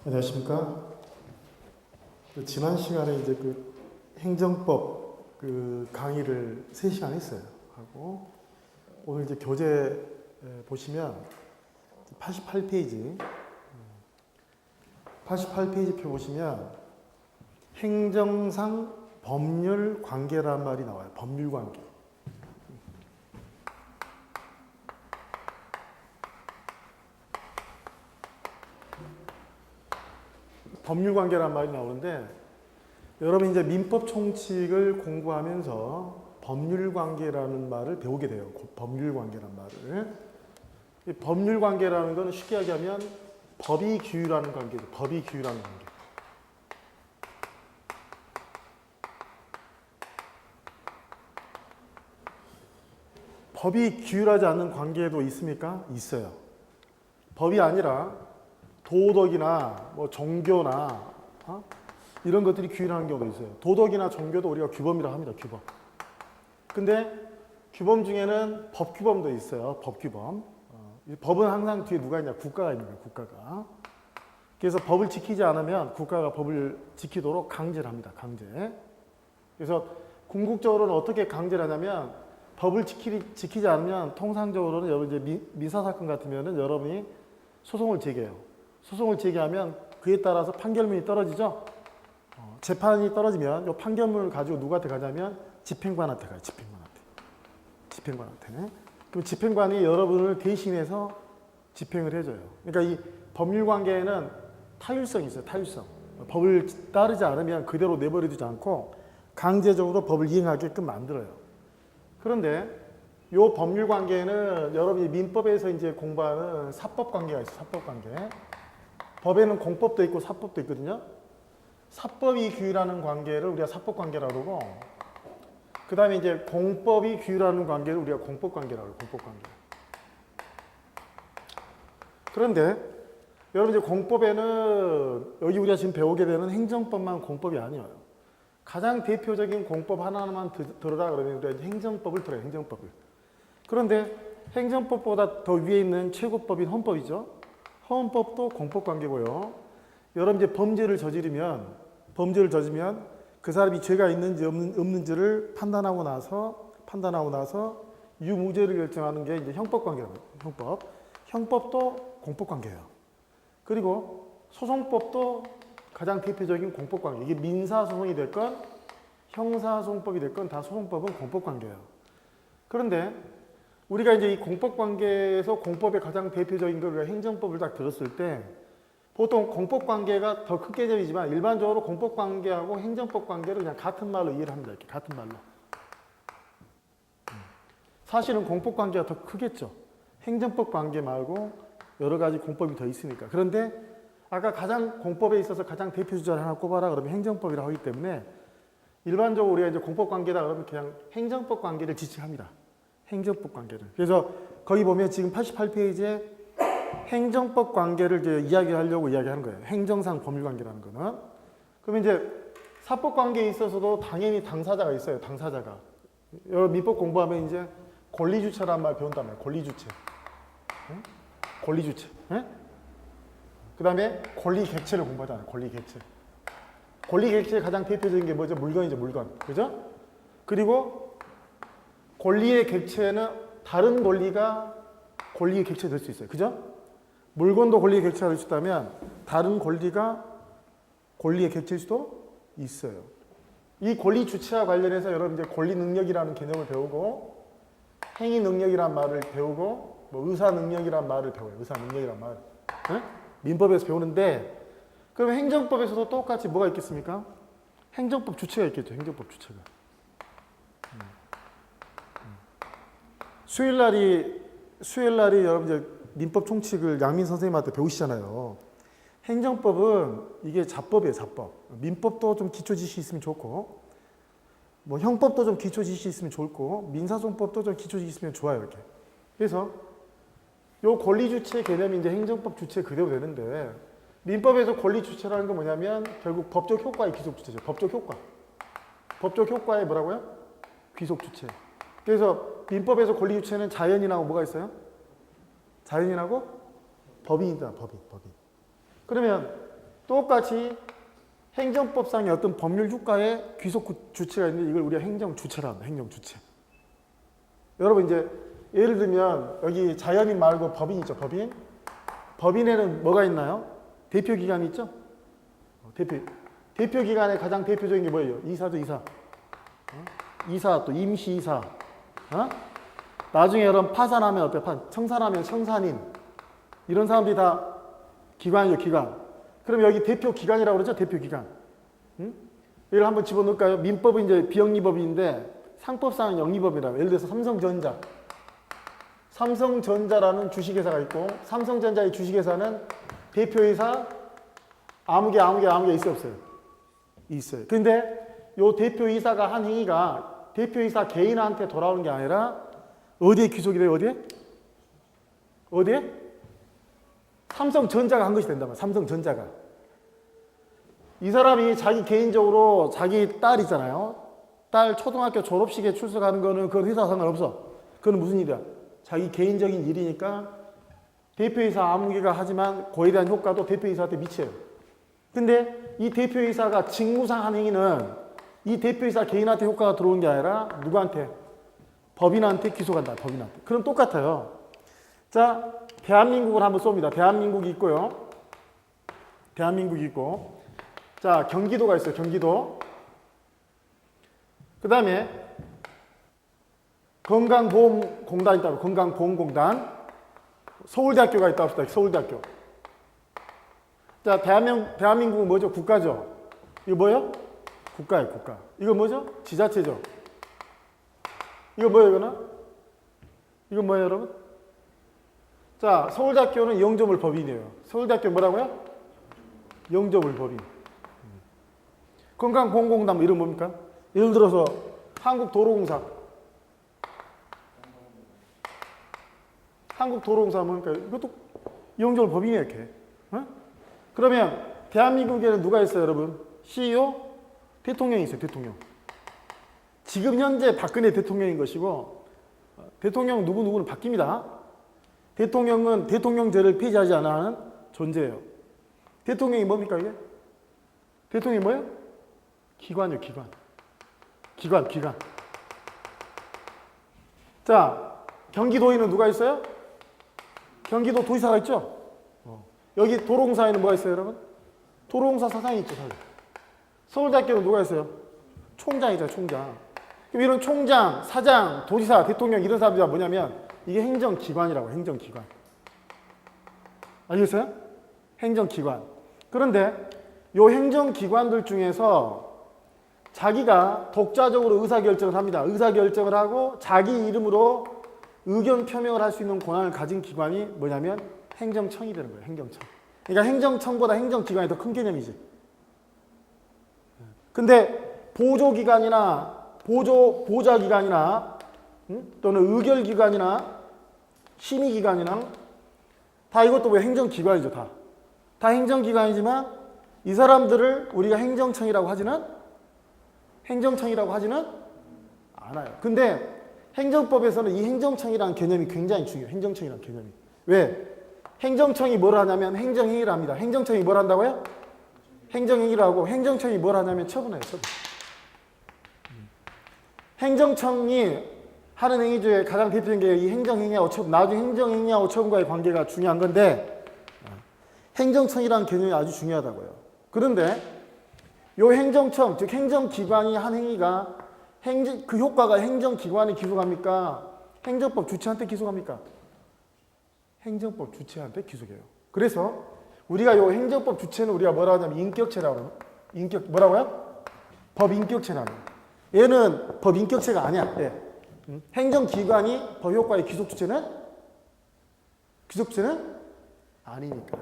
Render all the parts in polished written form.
안녕하십니까. 지난 시간에 이제 그 행정법 그 강의를 3시간 했어요. 하고 오늘 이제 교재 보시면 88페이지 표 보시면 행정상 법률 관계란 말이 나와요. 법률 관계. 법률 관계란 말이 나오는데 여러분 이제 민법 총칙을 공부하면서 법률 관계라는 말을 배우게 돼요. 법률 관계란 말을. 이 법률 관계라는 건 쉽게 얘기하면 법이 규율하는 관계죠. 법이 규율하는 관계. 법이 규율하지 않는 관계도 있습니까? 있어요. 법이 아니라 도덕이나 뭐 종교나 이런 것들이 규율하는 경우도 있어요. 도덕이나 종교도 우리가 규범이라 합니다. 규범. 근데 규범 중에는 법규범도 있어요. 법규범. 법은 항상 뒤에 누가 있냐? 국가가 있는 거예요. 국가가. 그래서 법을 지키지 않으면 국가가 법을 지키도록 강제를 합니다. 강제. 그래서 궁극적으로는 어떻게 강제를 하냐면 법을 지키지 않으면 통상적으로는 여러분 이제 민사사건 같으면은 여러분이 소송을 제기해요. 소송을 제기하면 그에 따라서 판결문이 떨어지죠. 재판이 떨어지면 이 판결문을 가지고 누구한테 가냐면 집행관한테 가요. 집행관한테. 그럼 집행관이 여러분을 대신해서 집행을 해줘요. 그러니까 이 법률관계에는 타율성이 있어요. 타율성. 법을 따르지 않으면 그대로 내버려두지 않고 강제적으로 법을 이행하게끔 만들어요. 그런데 이 법률관계에는 여러분이 민법에서 이제 공부하는 사법관계가 있어요. 사법관계. 법에는 공법도 있고 사법도 있거든요. 사법이 규율하는 관계를 우리가 사법관계라고 그러고 그 다음에 이제 공법이 규율하는 관계를 우리가 공법관계라고 해요. 공법관계. 그런데 여러분 이제 공법에는 여기 우리가 지금 배우게 되는 행정법만 공법이 아니에요. 가장 대표적인 공법 하나만 들어라 그러면 우리가 행정법을 들어요. 행정법을. 그런데 행정법보다 더 위에 있는 최고법인 헌법이죠. 헌법도 공법관계고요. 여러분 이제 범죄를 저지르면 그 사람이 죄가 있는지 없는지를 판단하고 나서 유무죄를 결정하는 게 이제 형법관계라고 해요. 형법도 공법관계예요. 그리고 소송법도 가장 대표적인 공법관계. 이게 민사소송이 됐건 형사소송법이 됐건 다 소송법은 공법관계예요. 그런데 우리가 이제 이 공법관계에서 공법의 가장 대표적인 걸 우리가 행정법을 딱 들었을 때 보통 공법관계가 더 큰 개념이지만 일반적으로 공법관계하고 행정법관계를 그냥 같은 말로 이해를 합니다. 이렇게 같은 말로. 사실은 공법관계가 더 크겠죠. 행정법관계 말고 여러 가지 공법이 더 있으니까. 그런데 아까 가장 공법에 있어서 가장 대표 주자를 하나 꼽아라 그러면 행정법이라고 하기 때문에 일반적으로 우리가 이제 공법관계다 그러면 그냥 행정법관계를 지칭합니다. 행정법 관계를. 그래서 거기 보면 지금 88페이지에 행정법 관계를 이제 이야기하려고 이야기하는 거예요. 행정상 법률 관계라는 거는. 그러면 이제 사법 관계에 있어서도 당연히 당사자가 있어요. 당사자가. 여러분 민법 공부하면 이제 권리주체란 말 배운단 말이에요. 권리주체. 권리주체. 그 다음에 권리객체를 공부하잖아요. 권리객체. 권리객체의 가장 대표적인 게 뭐죠? 물건이죠. 물건. 그죠? 그리고 권리의 객체는 다른 권리가 권리의 객체가 될 수 있어요. 그죠? 물건도 권리의 객체가 될 수 있다면 다른 권리가 권리의 객체일 수도 있어요. 이 권리 주체와 관련해서 여러분 이제 권리 능력이라는 개념을 배우고 행위 능력이란 말을 배우고 뭐 의사 능력이란 말을 배워요. 의사 능력이란 말. 민법에서 배우는데 그럼 행정법에서도 똑같이 뭐가 있겠습니까? 행정법 주체가 있겠죠. 행정법 주체가. 수요일날이 여러분 이제 민법 총칙을 양민 선생님한테 배우시잖아요. 행정법은 이게 자법이에요, 자법. 민법도 좀 기초 지식이 있으면 좋고, 뭐 형법도 좀 기초 지식이 있으면 좋고, 민사소송법도 좀 기초 지식이 있으면 좋아요, 이렇게. 그래서 요 권리 주체 개념이 이제 행정법 주체 그대로 되는데, 민법에서 권리 주체라는 건 뭐냐면 결국 법적 효과의 귀속 주체죠. 법적 효과. 법적 효과의 뭐라고요? 귀속 주체. 그래서 민법에서 권리 주체는 자연인하고 뭐가 있어요? 자연인하고 법인이다. 법인. 그러면 똑같이 행정법상의 어떤 법률 효과에 귀속 주체가 있는데 이걸 우리가 행정주체라 합니다. 행정주체. 여러분 이제 예를 들면 여기 자연인 말고 법인 있죠. 법인. 법인에는 뭐가 있나요? 대표기관이 있죠. 대표기관의 가장 대표적인 게 뭐예요? 이사죠. 이사. 이사 또 임시이사. 나중에 여러분 파산하면 어때? 청산하면 청산인. 이런 사람들이 다 기관이죠. 기관. 그럼 여기 대표기관이라고 그러죠. 대표기관. 이걸 한번 집어넣을까요? 민법은 이제 비영리법인데 상법상은 영리법이라고. 예를 들어서 삼성전자. 삼성전자라는 주식회사가 있고 삼성전자의 주식회사는 대표이사 아무개 있어요 없어요? 있어요. 근데 요 대표이사가 한 행위가 대표이사 개인한테 돌아오는 게 아니라 어디에 귀속이 돼요? 어디에? 삼성전자가 한 것이 된단 말이에요. 삼성전자가. 이 사람이 자기 개인적으로 자기 딸 있잖아요. 딸 초등학교 졸업식에 출석하는 거는 그건 회사와 상관없어. 그건 무슨 일이야? 자기 개인적인 일이니까 대표이사 아무개가 하지만 그에 대한 효과도 대표이사한테 미쳐요. 근데 이 대표이사가 직무상 한 행위는 이 대표이사 개인한테 효과가 들어오는 게 아니라 누구한테? 법인한테 귀속한다. 법인한테. 그럼 똑같아요. 자, 대한민국을 한번 쏩니다. 대한민국이 있고요. 대한민국이 있고 자, 경기도가 있어요. 경기도. 그 다음에 건강보험공단이 있다고. 건강보험공단. 서울대학교가 있다고 합시다. 서울대학교. 자, 대한민국은 뭐죠? 국가죠. 이거 뭐예요? 국가예요. 국가. 이거 뭐죠? 지자체죠. 이거 뭐예요? 이거는? 이거 뭐예요, 여러분? 자, 서울대학교는 영조물 법인이에요. 서울대학교 뭐라고요? 영조물 법인. 건강보험공단 뭐 이름 뭡니까? 예를 들어서 한국도로공사. 한국도로공사 뭡니까? 이것도 영조물 법인이에요, 이렇게. 그러면 대한민국에는 누가 있어요, 여러분? CEO? 대통령이 있어요, 대통령. 지금 현재 박근혜 대통령인 것이고 대통령 누구누구는 바뀝니다. 대통령은 대통령제를 폐지하지 않아 하는 존재예요. 대통령이 뭡니까 이게? 대통령이 뭐예요? 기관이요, 기관. 기관. 자, 경기도에는 누가 있어요? 경기도 도지사가 있죠? 여기 도로공사에는 뭐가 있어요, 여러분? 도로공사 사장이 있죠, 사장. 서울대학교는 누가 있어요? 총장이죠, 총장. 그럼 이런 총장, 사장, 도지사, 대통령 이런 사람들이 뭐냐면 이게 행정기관이라고, 행정기관. 알겠어요? 행정기관. 그런데 이 행정기관들 중에서 자기가 독자적으로 의사결정을 합니다. 의사결정을 하고 자기 이름으로 의견 표명을 할 수 있는 권한을 가진 기관이 뭐냐면 행정청이 되는 거예요. 행정청. 그러니까 행정청보다 행정기관이 더 큰 개념이지. 근데 보조기관이나 보좌기관이나 또는 의결기관이나 심의기관이나 다 이것도 왜 행정기관이죠. 다 행정기관이지만 이 사람들을 우리가 행정청이라고 하지는 않아요. 근데 행정법에서는 이 행정청이라는 개념이 굉장히 중요해요. 행정청이라는 개념이. 왜? 행정청이 뭘 하냐면 행정행위를 합니다. 행정청이 뭘 한다고요? 행정행위를 하고 행정청이 뭘 하냐면 처분해요. 처분. 행정청이 하는 행위 중에 가장 대표적인 게 이 행정행위하고 처분, 나중에 행정행위하고 처분과의 관계가 중요한 건데 행정청이라는 개념이 아주 중요하다고요. 그런데 이 행정청, 즉 행정기관이 한 행위가 그 효과가 행정기관에 기속합니까? 행정법 주체한테 기속합니까? 행정법 주체한테 기속해요. 그래서 우리가 이 행정법 주체는 우리가 뭐라고 하냐면 인격체라고 해요. 뭐라고요? 법인격체라고 해요. 얘는 법인격체가 아니야. 예. 행정기관이 법효과의 기속주체는 아니니까.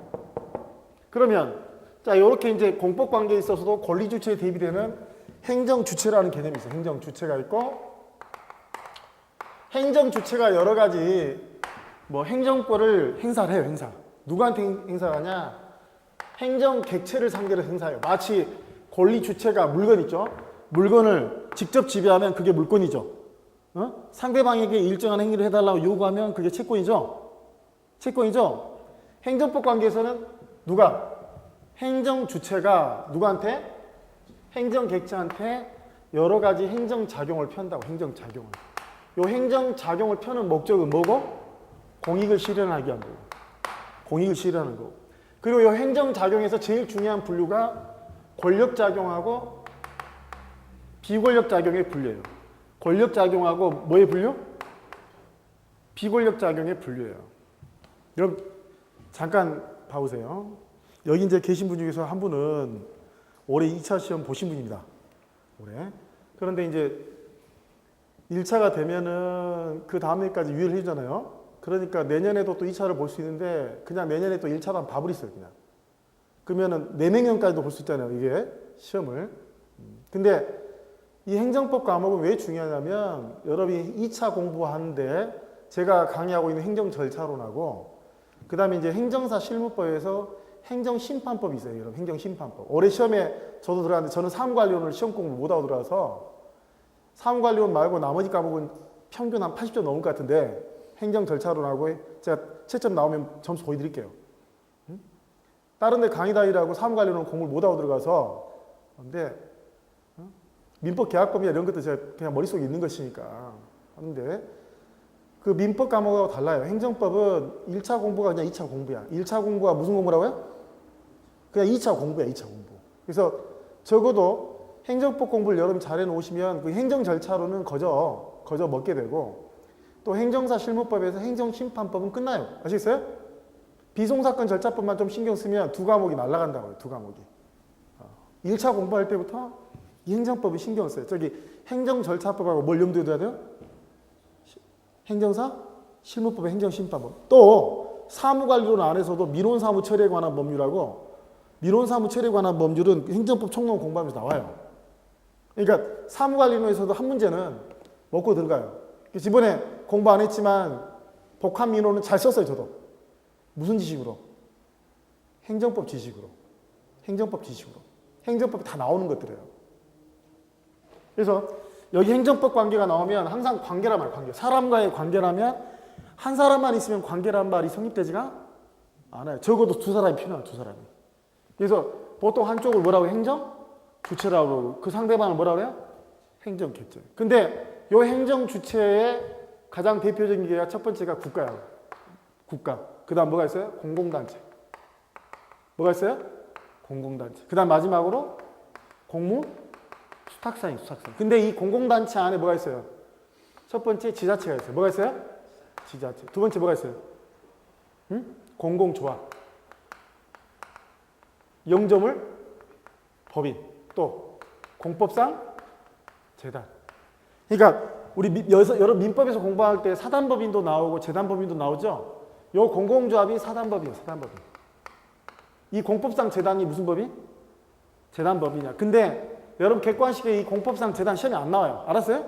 그러면 자, 이렇게 이제 공법관계에 있어서도 권리주체에 대비되는 행정주체라는 개념이 있어요. 행정주체가 있고 행정주체가 여러 가지 뭐 행정권을 행사를 해요. 행사. 누구한테 행사를 하냐? 행정객체를 상대로 행사해요. 마치 권리주체가 물건 있죠. 물건을 직접 지배하면 그게 물건이죠. 상대방에게 일정한 행위를 해달라고 요구하면 그게 채권이죠. 행정법 관계에서는 누가? 행정 주체가 누구한테? 행정 객체한테 여러 가지 행정 작용을 편다고. 행정 작용을. 요 행정 작용을 펴는 목적은 뭐고? 공익을 실현하기 위한 거고. 공익을 실현하는 거고. 그리고 요 행정 작용에서 제일 중요한 분류가 권력 작용하고 비권력 작용의 분류예요. 권력 작용하고 뭐의 분류? 비권력 작용의 분류예요. 여러분 잠깐 봐보세요. 여기 이제 계신 분 중에서 한 분은 올해 2차 시험 보신 분입니다. 올해. 그런데 이제 1차가 되면은 그 다음 해까지 유예를 해주잖아요. 그러니까 내년에도 또 2차를 볼 수 있는데 그냥 내년에 또 1차로 한 밥을 있어요. 그냥. 그러면은 내명년까지도 볼 수 있잖아요. 이게 시험을. 근데 이 행정법 과목은 왜 중요하냐면 여러분이 2차 공부하는데 제가 강의하고 있는 행정절차론하고 그 다음에 이제 행정사 실무법에서 행정심판법이 있어요. 여러분 행정심판법. 올해 시험에 저도 들어갔는데 저는 사무관리론을 시험 공부 못하고 들어가서 사무관리론 말고 나머지 과목은 평균 한 80점 넘을 것 같은데 행정절차론하고 제가 채점 나오면 점수 보여드릴게요. 다른 데 강의 다니라고 사무관리론 공부를 못하고 들어가서 근데 민법 계약법이나 이런 것도 제가 그냥 머릿속에 있는 것이니까 하는데 그 민법 과목하고 달라요. 행정법은 1차 공부가 그냥 2차 공부야. 1차 공부가 무슨 공부라고요? 그냥 2차 공부야. 2차 공부. 그래서 적어도 행정법 공부를 여러분 잘해 놓으시면 그 행정 절차로는 거저 먹게 되고 또 행정사 실무법에서 행정심판법은 끝나요. 아시겠어요? 비송사건 절차법만 좀 신경 쓰면 두 과목이 날아간다고요. 두 과목이. 1차 공부할 때부터 이 행정법이 신경 써요. 저기 행정절차법하고 뭘 염두에 둬야 돼요? 행정사, 실무법의 행정심판법. 또 사무관리론 안에서도 민원사무 처리에 관한 법률하고 민원사무 처리에 관한 법률은 행정법 총론 공부하면서 나와요. 그러니까 사무관리론에서도 한 문제는 먹고 들어가요. 이번에 공부 안 했지만 복합민원은 잘 썼어요. 저도. 무슨 지식으로? 행정법 지식으로. 행정법 지식으로. 행정법이 다 나오는 것들이에요. 그래서 여기 행정법 관계가 나오면 항상 관계란 말이에요. 관계. 사람과의 관계라면 한 사람만 있으면 관계란 말이 성립되지가 않아요. 적어도 두 사람이 필요해요. 두 사람이. 그래서 보통 한쪽을 뭐라고 해요? 행정? 주체라고 그러고 그 상대방을 뭐라고 해요? 행정 객체. 근데 이 행정 주체의 가장 대표적인 게 첫 번째가 국가예요. 국가. 그 다음 뭐가 있어요? 공공단체. 뭐가 있어요? 공공단체. 그 다음 마지막으로 공무? 수탁사인, 수탁사인. 근데 이 공공단체 안에 뭐가 있어요? 첫 번째 지자체가 있어요. 뭐가 있어요? 지자체. 두 번째 뭐가 있어요? 공공조합. 영조물, 법인. 또 공법상 재단. 그러니까 우리 여러 민법에서 공부할 때 사단법인도 나오고 재단법인도 나오죠. 요 공공조합이 사단법이에요. 사단법인. 이 공법상 재단이 무슨 법인? 재단법이냐. 근데 여러분 객관식에 이 공법상 재단 시험이 안 나와요. 알았어요?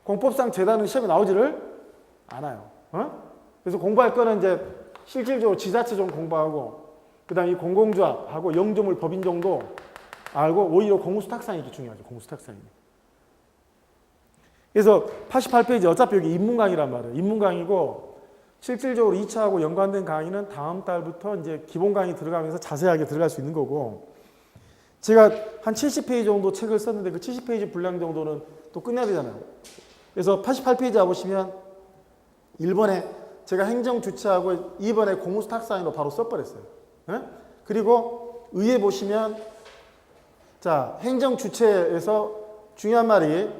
공법상 재단은 시험에 나오지를 않아요. 그래서 공부할 거는 이제 실질적으로 지자체 좀 공부하고 그 다음에 이 공공조합하고 영조물 법인 정도 알고 오히려 공무수탁상이 중요하죠. 공무수탁상이. 그래서 88페이지 어차피 여기 인문강의란 말이에요. 인문강의고 실질적으로 2차하고 연관된 강의는 다음 달부터 이제 기본 강의 들어가면서 자세하게 들어갈 수 있는 거고 제가 한 70페이지 정도 책을 썼는데 그 70페이지 분량 정도는 또 끝내야 되잖아요. 그래서 88페이지 와보시면 1번에 제가 행정주체하고 2번에 공무수탁상으로 바로 써버렸어요. 그리고 위에 보시면 자 행정주체에서 중요한 말이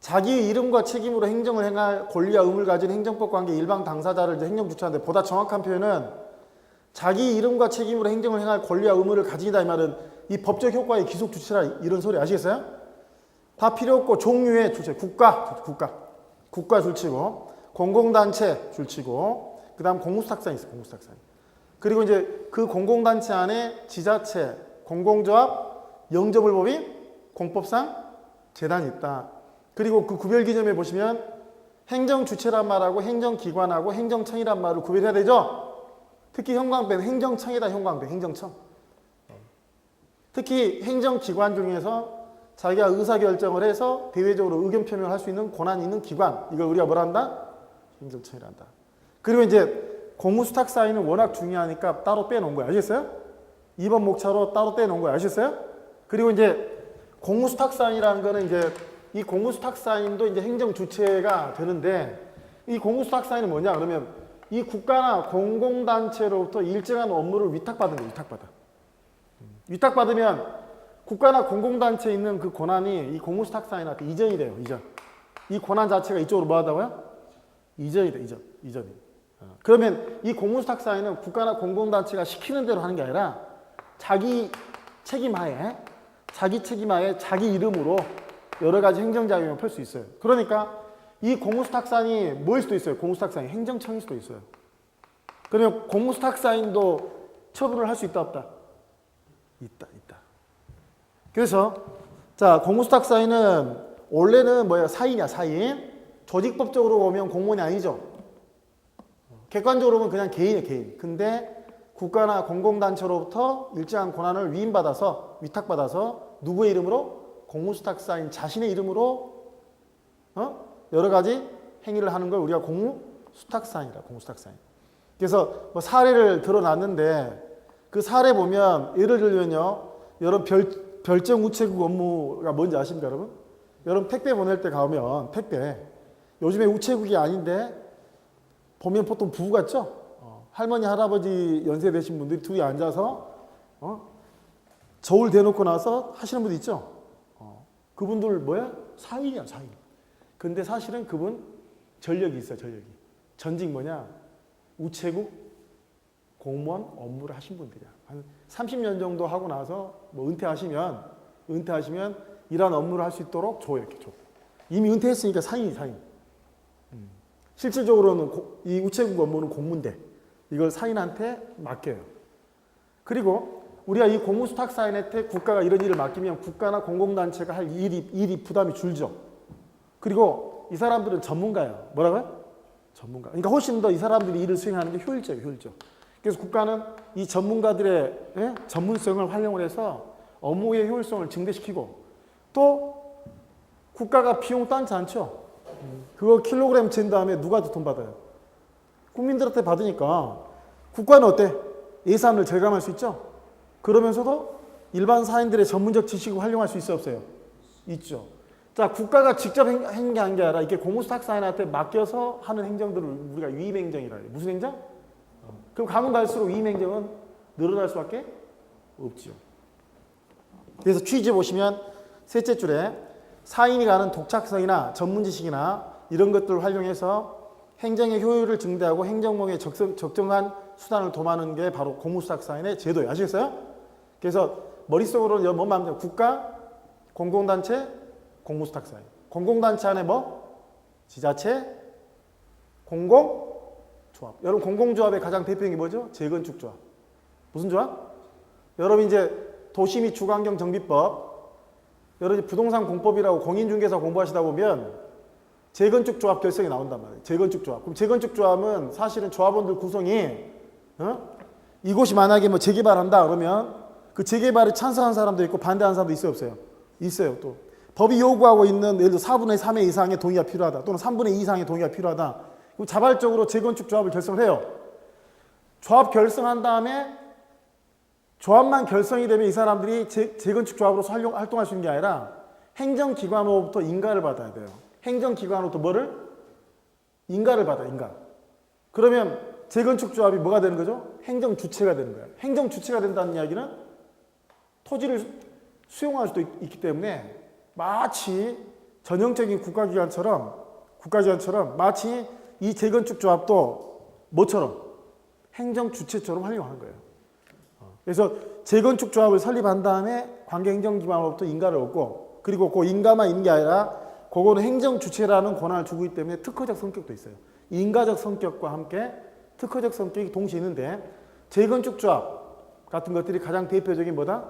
자기 이름과 책임으로 행정을 행할 권리와 의무를 가진 행정법 관계 일방 당사자를 이제 행정주체하는데 보다 정확한 표현은 자기 이름과 책임으로 행정을 행할 권리와 의무를 가진다 이 말은 이 법적 효과의 기속 주체라 이런 소리 아시겠어요? 다 필요 없고 종류의 주체 국가 줄치고 공공단체 줄치고 그 다음 공무수탁상이 있어요. 공무수탁상. 그리고 이제 그 공공단체 안에 지자체, 공공조합, 영조물법인, 공법상 재단이 있다. 그리고 그 구별 기점에 보시면 행정주체란 말하고 행정기관하고 행정청이란 말을 구별해야 되죠. 특히 형광펜 행정청이다. 형광펜 행정청. 특히 행정기관 중에서 자기가 의사결정을 해서 대외적으로 의견 표명을 할 수 있는 권한이 있는 기관 이걸 우리가 뭐라 한다? 행정청이란다. 그리고 이제 공무수탁사위는 워낙 중요하니까 따로 빼놓은 거예요. 아시겠어요? 2번 목차로 따로 떼놓은 거예요. 아셨어요? 그리고 이제 공무수탁사인이라는 거는 이제 이 공무수탁사인도 이제 행정 주체가 되는데 이 공무수탁사인은 뭐냐 그러면 이 국가나 공공단체로부터 일정한 업무를 위탁받은 거예요. 위탁받아. 위탁받으면 국가나 공공단체에 있는 그 권한이 이 공무수탁사인한테 이전이 돼요. 이전. 이 권한 자체가 이쪽으로 뭐 하다고요? 이전이 돼. 이전이. 그러면 이 공무수탁사인은 국가나 공공단체가 시키는 대로 하는 게 아니라 자기 책임하에 자기 이름으로 여러 가지 행정작용을 펼 수 있어요. 그러니까 이 공무수탁사인이 뭐일 수도 있어요. 공무수탁사인이 행정청일 수도 있어요. 그러면 공무수탁사인도 처분을 할 수 있다 없다? 있다. 그래서 자 공무수탁사인은 원래는 뭐야 사인이야 사인. 조직법적으로 보면 공무원이 아니죠. 객관적으로 보면 그냥 개인이에요 개인. 근데 국가나 공공단체로부터 일정한 권한을 위탁받아서 누구의 이름으로? 공무수탁사인 자신의 이름으로 여러 가지 행위를 하는 걸 우리가 공무수탁사인이라 공무수탁사인. 그래서 뭐 사례를 들어놨는데 그 사례 보면 예를 들면요. 여러분 별정 우체국 업무가 뭔지 아십니까 여러분? 여러분 택배 보낼 때 가면 택배 요즘에 우체국이 아닌데 보면 보통 부부 같죠? 할머니 할아버지 연세 되신 분들이 둘이 앉아서 저울 대놓고 나서 하시는 분들 있죠? 그분들 뭐야? 사인이야 사인. 근데 사실은 그분 전력이 있어요 전력이. 전직 뭐냐? 우체국 공무원 업무를 하신 분들이야. 한 30년 정도 하고 나서 뭐 은퇴하시면 이런 업무를 할 수 있도록 줘 이렇게 줘. 이미 은퇴했으니까 사인. 실질적으로는 이 우체국 업무는 공무인데 이걸 사인한테 맡겨요. 그리고 우리가 이 공무수탁사인한테 국가가 이런 일을 맡기면 국가나 공공단체가 할 일이 부담이 줄죠. 그리고 이 사람들은 전문가예요. 뭐라고요? 전문가. 그러니까 훨씬 더 이 사람들이 일을 수행하는 게 효율적이에요. 그래서 국가는 이 전문가들의 전문성을 활용을 해서 업무의 효율성을 증대시키고 또 국가가 비용 딴지 않죠. 그거 킬로그램 잰 다음에 누가 돈 받아요? 국민들한테 받으니까 국가는 어때? 예산을 절감할 수 있죠. 그러면서도 일반 사인들의 전문적 지식을 활용할 수 있어요 없어요? 있죠. 자 국가가 직접 한 게 아니라 이렇게 공무수탁사인한테 맡겨서 하는 행정들을 우리가 위임행정이라 해요. 무슨 행정? 그럼 가면 갈수록 위임행정은 늘어날 수밖에 없지요. 그래서 취지 보시면 셋째 줄에 사인이 가는 독착성이나 전문지식이나 이런 것들을 활용해서 행정의 효율을 증대하고 행정공에 적정한 수단을 도모하는 게 바로 공무수탁사인의 제도예요. 아시겠어요? 그래서 머릿속으로 뭐만 하면 국가, 공공단체, 공무수탁사인. 공공단체 안에 뭐? 지자체, 공공조합. 여러분 공공조합의 가장 대표적인 게 뭐죠? 재건축조합. 무슨 조합? 여러분 이제 도시 및 주거환경 정비법, 여러분 부동산 공법이라고 공인중개사 공부하시다 보면 재건축조합 결성이 나온단 말이에요. 재건축조합. 그럼 재건축조합은 사실은 조합원들 구성이 이곳이 만약에 뭐 재개발한다 그러면 그 재개발에 찬성한 사람도 있고 반대하는 사람도 있어요 없어요? 있어요 또. 법이 요구하고 있는 예를 들어 4분의 3의 이상의 동의가 필요하다 또는 3분의 2 이상의 동의가 필요하다. 그럼 자발적으로 재건축조합을 결성을 해요. 조합 결성한 다음에 조합만 결성이 되면 이 사람들이 재건축조합으로서 활동할 수 있는 게 아니라 행정기관으로부터 인가를 받아야 돼요. 행정기관으로부터 뭐를? 인가를 받아요. 인가. 그러면 재건축조합이 뭐가 되는 거죠? 행정주체가 되는 거예요. 행정주체가 된다는 이야기는 토지를 수용할 수도 있기 때문에 마치 전형적인 국가기관처럼 마치 이 재건축조합도 뭐처럼? 행정주체처럼 활용하는 거예요. 그래서 재건축조합을 설립한 다음에 관계행정기관으로부터 인가를 얻고 그리고 그 인가만 있는 게 아니라 그거는 행정주체라는 권한을 주고 있기 때문에 특허적 성격도 있어요. 인가적 성격과 함께 특허적 성격이 동시에 있는데 재건축조합 같은 것들이 가장 대표적인 뭐다?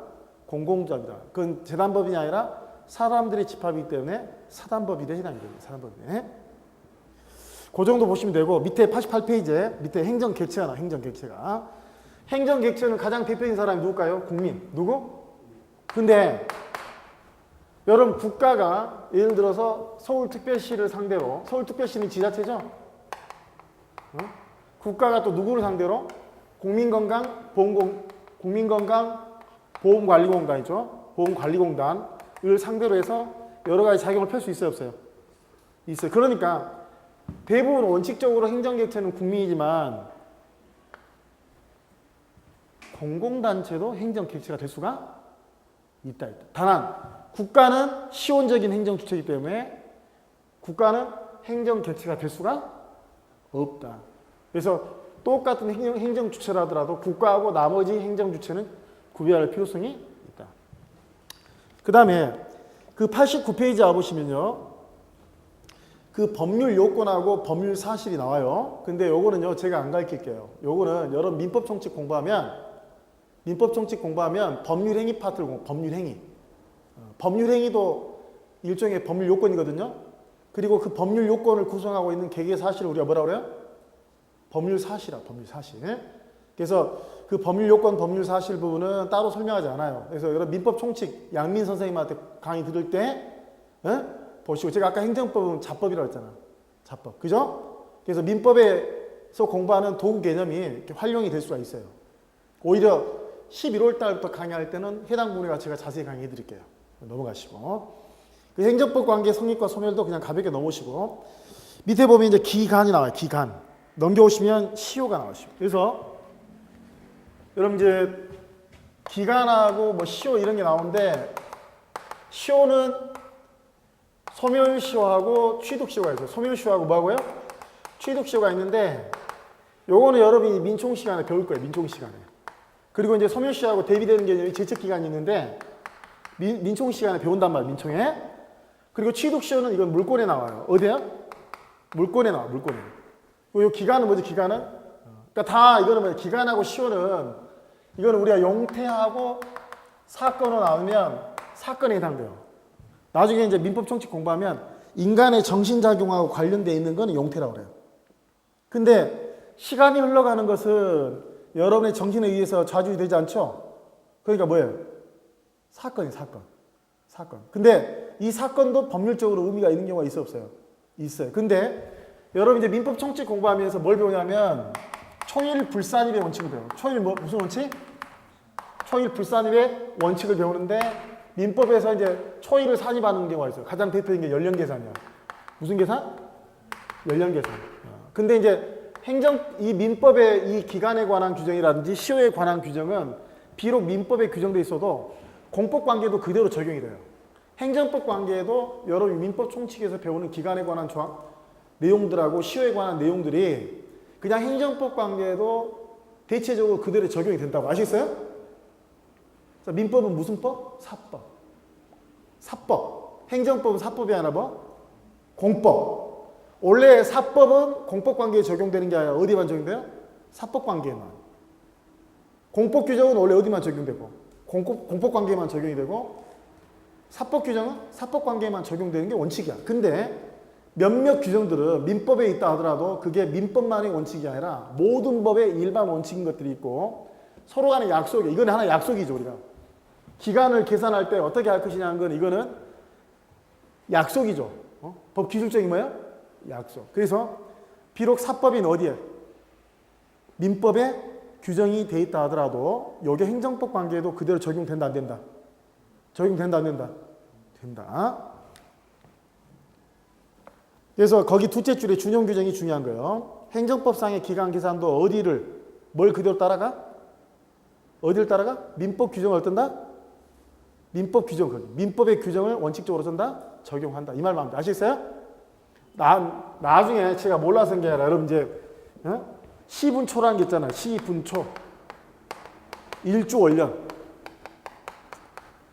공공조합이다. 그건 재단법이 아니라 사람들의 집합이기 때문에 사단법이 되시다는 거예요. 사단법이. 그 정도 보시면 되고 밑에 88페이지에 밑에 행정객체가 나와요. 행정객체가. 행정객체는 가장 대표적인 사람이 누굴까요? 국민. 누구? 근데 여러분 국가가 예를 들어서 서울특별시를 상대로 서울특별시는 지자체죠? 국가가 또 누구를 상대로? 국민건강보험공단 국민건강보험관리공단이죠. 보험관리공단을 상대로 해서 여러 가지 작용을 펼 수 있어요, 없어요? 있어요. 그러니까 대부분 원칙적으로 행정객체는 국민이지만 공공단체도 행정객체가 될 수가 있다. 다만 국가는 시온적인 행정주체이기 때문에 국가는 행정객체가 될 수가 없다. 그래서 똑같은 행정주체라 하더라도 국가하고 나머지 행정주체는 구별할 필요성이 있다. 그 다음에 그 89페이지 와보시면요. 그 법률 요건하고 법률 사실이 나와요. 근데 요거는요, 제가 안 가르칠게요. 요거는 여러분 민법총칙 공부하면 법률행위 파트를 법률행위. 법률행위도 일종의 법률 요건이거든요. 그리고 그 법률 요건을 구성하고 있는 개개 사실을 우리가 뭐라 그래요? 법률 사실이라, 법률 사실. 그래서 그 법률 요건, 법률 사실 부분은 따로 설명하지 않아요. 그래서 여러분 민법 총칙 양민 선생님한테 강의 들을 때 보시고, 제가 아까 행정법은 자법이라고 했잖아. 자법. 그죠? 그래서 민법에서 공부하는 도구 개념이 이렇게 활용이 될 수가 있어요. 오히려 11월 달부터 강의할 때는 해당 부분에 제가 자세히 강의해 드릴게요. 넘어가시고. 그 행정법 관계 성립과 소멸도 그냥 가볍게 넘으시고, 밑에 보면 이제 기간이 나와요. 기간. 넘겨오시면 시효가 나오시고. 그래서 여러분 이제 기간하고 뭐 시효 이런 게 나오는데, 시효는 소멸시효하고 취득시효가 있어요. 소멸시효하고 뭐하고요? 취득시효가 있는데, 요거는 여러분이 민총 시간에 배울 거예요. 민총 시간에. 그리고 이제 소멸시효하고 대비되는 개념이 제척기간이 있는데, 민총 시간에 배운단 말이에요. 민총에. 그리고 취득시효는 이건 물권에 나와요. 어디에요? 물권에 나와. 물권에. 요 기간은 뭐지? 기간은? 그러니까 다 이거는 뭐예요? 기간하고 시효는 이거는 우리가 용태하고 사건으로 나오면 사건에 해당돼요. 나중에 이제 민법 총칙 공부하면 인간의 정신작용하고 관련되어 있는 건 용태라고 그래요. 근데 시간이 흘러가는 것은 여러분의 정신에 의해서 좌지우지되지 않죠? 그러니까 뭐예요? 사건이 사건. 사건. 근데 이 사건도 법률적으로 의미가 있는 경우가 있어 없어요? 있어요. 근데 여러분 이제 민법 총칙 공부하면서 뭘 배우냐면 초일불산입의 원칙을 배워요. 무슨 원칙? 초일불산입의 원칙을 배우는데, 민법에서 이제 초일을 산입하는 경우가 있어요. 가장 대표적인 게 연령계산이야. 무슨 계산? 연령계산. 근데 이제 이 민법의 이 기간에 관한 규정이라든지 시효에 관한 규정은 비록 민법에 규정돼 있어도 공법 관계도 그대로 적용이 돼요. 행정법 관계에도 여러분 민법 총칙에서 배우는 기간에 관한 내용들하고 시효에 관한 내용들이 그냥 행정법 관계에도 대체적으로 그대로 적용이 된다고 아시겠어요? 민법은 무슨 법? 사법. 사법. 행정법은 사법이 아니라 뭐? 공법. 원래 사법은 공법 관계에 적용되는 게 아니라 어디만 적용돼요? 사법 관계에만. 공법 규정은 원래 어디만 적용되고? 공법 관계에만 적용이 되고, 사법 규정은 사법 관계에만 적용되는 게 원칙이야. 근데 몇몇 규정들은 민법에 있다 하더라도 그게 민법만의 원칙이 아니라 모든 법의 일반 원칙인 것들이 있고, 서로 간의 약속이, 이건 하나의 약속이죠, 우리가. 기간을 계산할 때 어떻게 할 것이냐 하는 건 이거는 약속이죠. 법 기술적인 뭐예요? 약속. 그래서 비록 사법인 어디에? 민법에 규정이 돼 있다 하더라도 이게 행정법 관계에도 그대로 적용된다 안 된다? 적용된다 안 된다? 된다. 그래서 거기 둘째 줄에 준용 규정이 중요한 거예요. 행정법상의 기간 계산도 뭘 그대로 따라가? 어디를 따라가? 민법 규정을 어떤다? 민법 규정, 민법의 규정을 원칙적으로 쓴다? 적용한다. 이 말만 합니다. 아시겠어요? 나중에 제가 몰라서 한 게 아니라 여러분 이제 시분초라는 게 있잖아요. 시분초. 일주월련.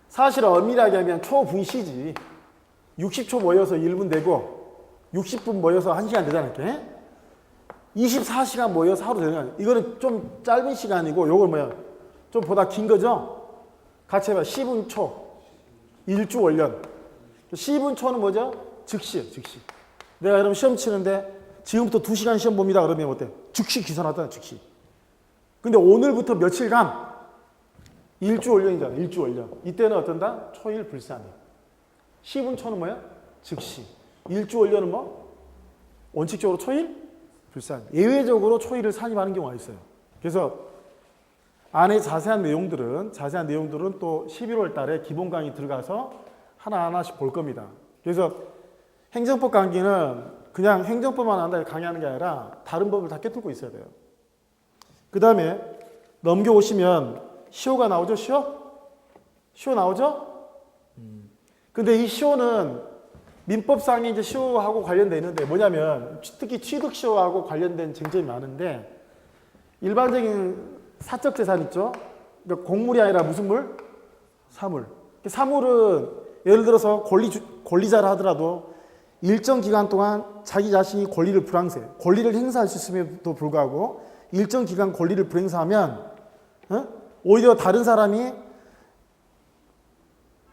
사실 엄밀하게 하면 초분시지. 60초 모여서 1분 되고 60분 모여서 1시간 되잖아요. 이렇게. 24시간 모여서 하루 되는 거 아니에요. 이거는 좀 짧은 시간이고 요건 뭐야? 좀 보다 긴 거죠? 같이 해봐. 시분초. 일주월련. 시분초는 뭐죠? 즉시예요. 즉시. 내가 여러분 시험 치는데 지금부터 2시간 시험 봅니다. 그러면 어때? 즉시 기선하다. 즉시. 근데 오늘부터 며칠간 일주월련이잖아. 일주월련. 이때는 어떤다? 초일불산이. 시분초는 뭐야? 즉시. 일주월련은 뭐? 원칙적으로 초일불산. 예외적으로 초일을 산입하는 경우가 있어요. 그래서 안에 자세한 내용들은 또 11월 달에 기본 강의 들어가서 하나하나씩 볼 겁니다. 그래서 행정법 강의는 그냥 행정법만 한다고 강의하는 게 아니라 다른 법을 다 꿰뚫고 있어야 돼요. 그 다음에 넘겨오시면 시효가 나오죠? 시효 나오죠? 근데 이 시효는 민법상에 이제 시효하고 관련돼 있는데 뭐냐면 특히 취득시효하고 관련된 쟁점이 많은데 일반적인 사적 재산 있죠? 그러니까 공물이 아니라 무슨 물? 사물. 사물은 예를 들어서 권리자라 하더라도 일정 기간 동안 자기 자신이 권리를 행사할 수 있음에도 불구하고 일정 기간 권리를 불행사하면 오히려 다른 사람이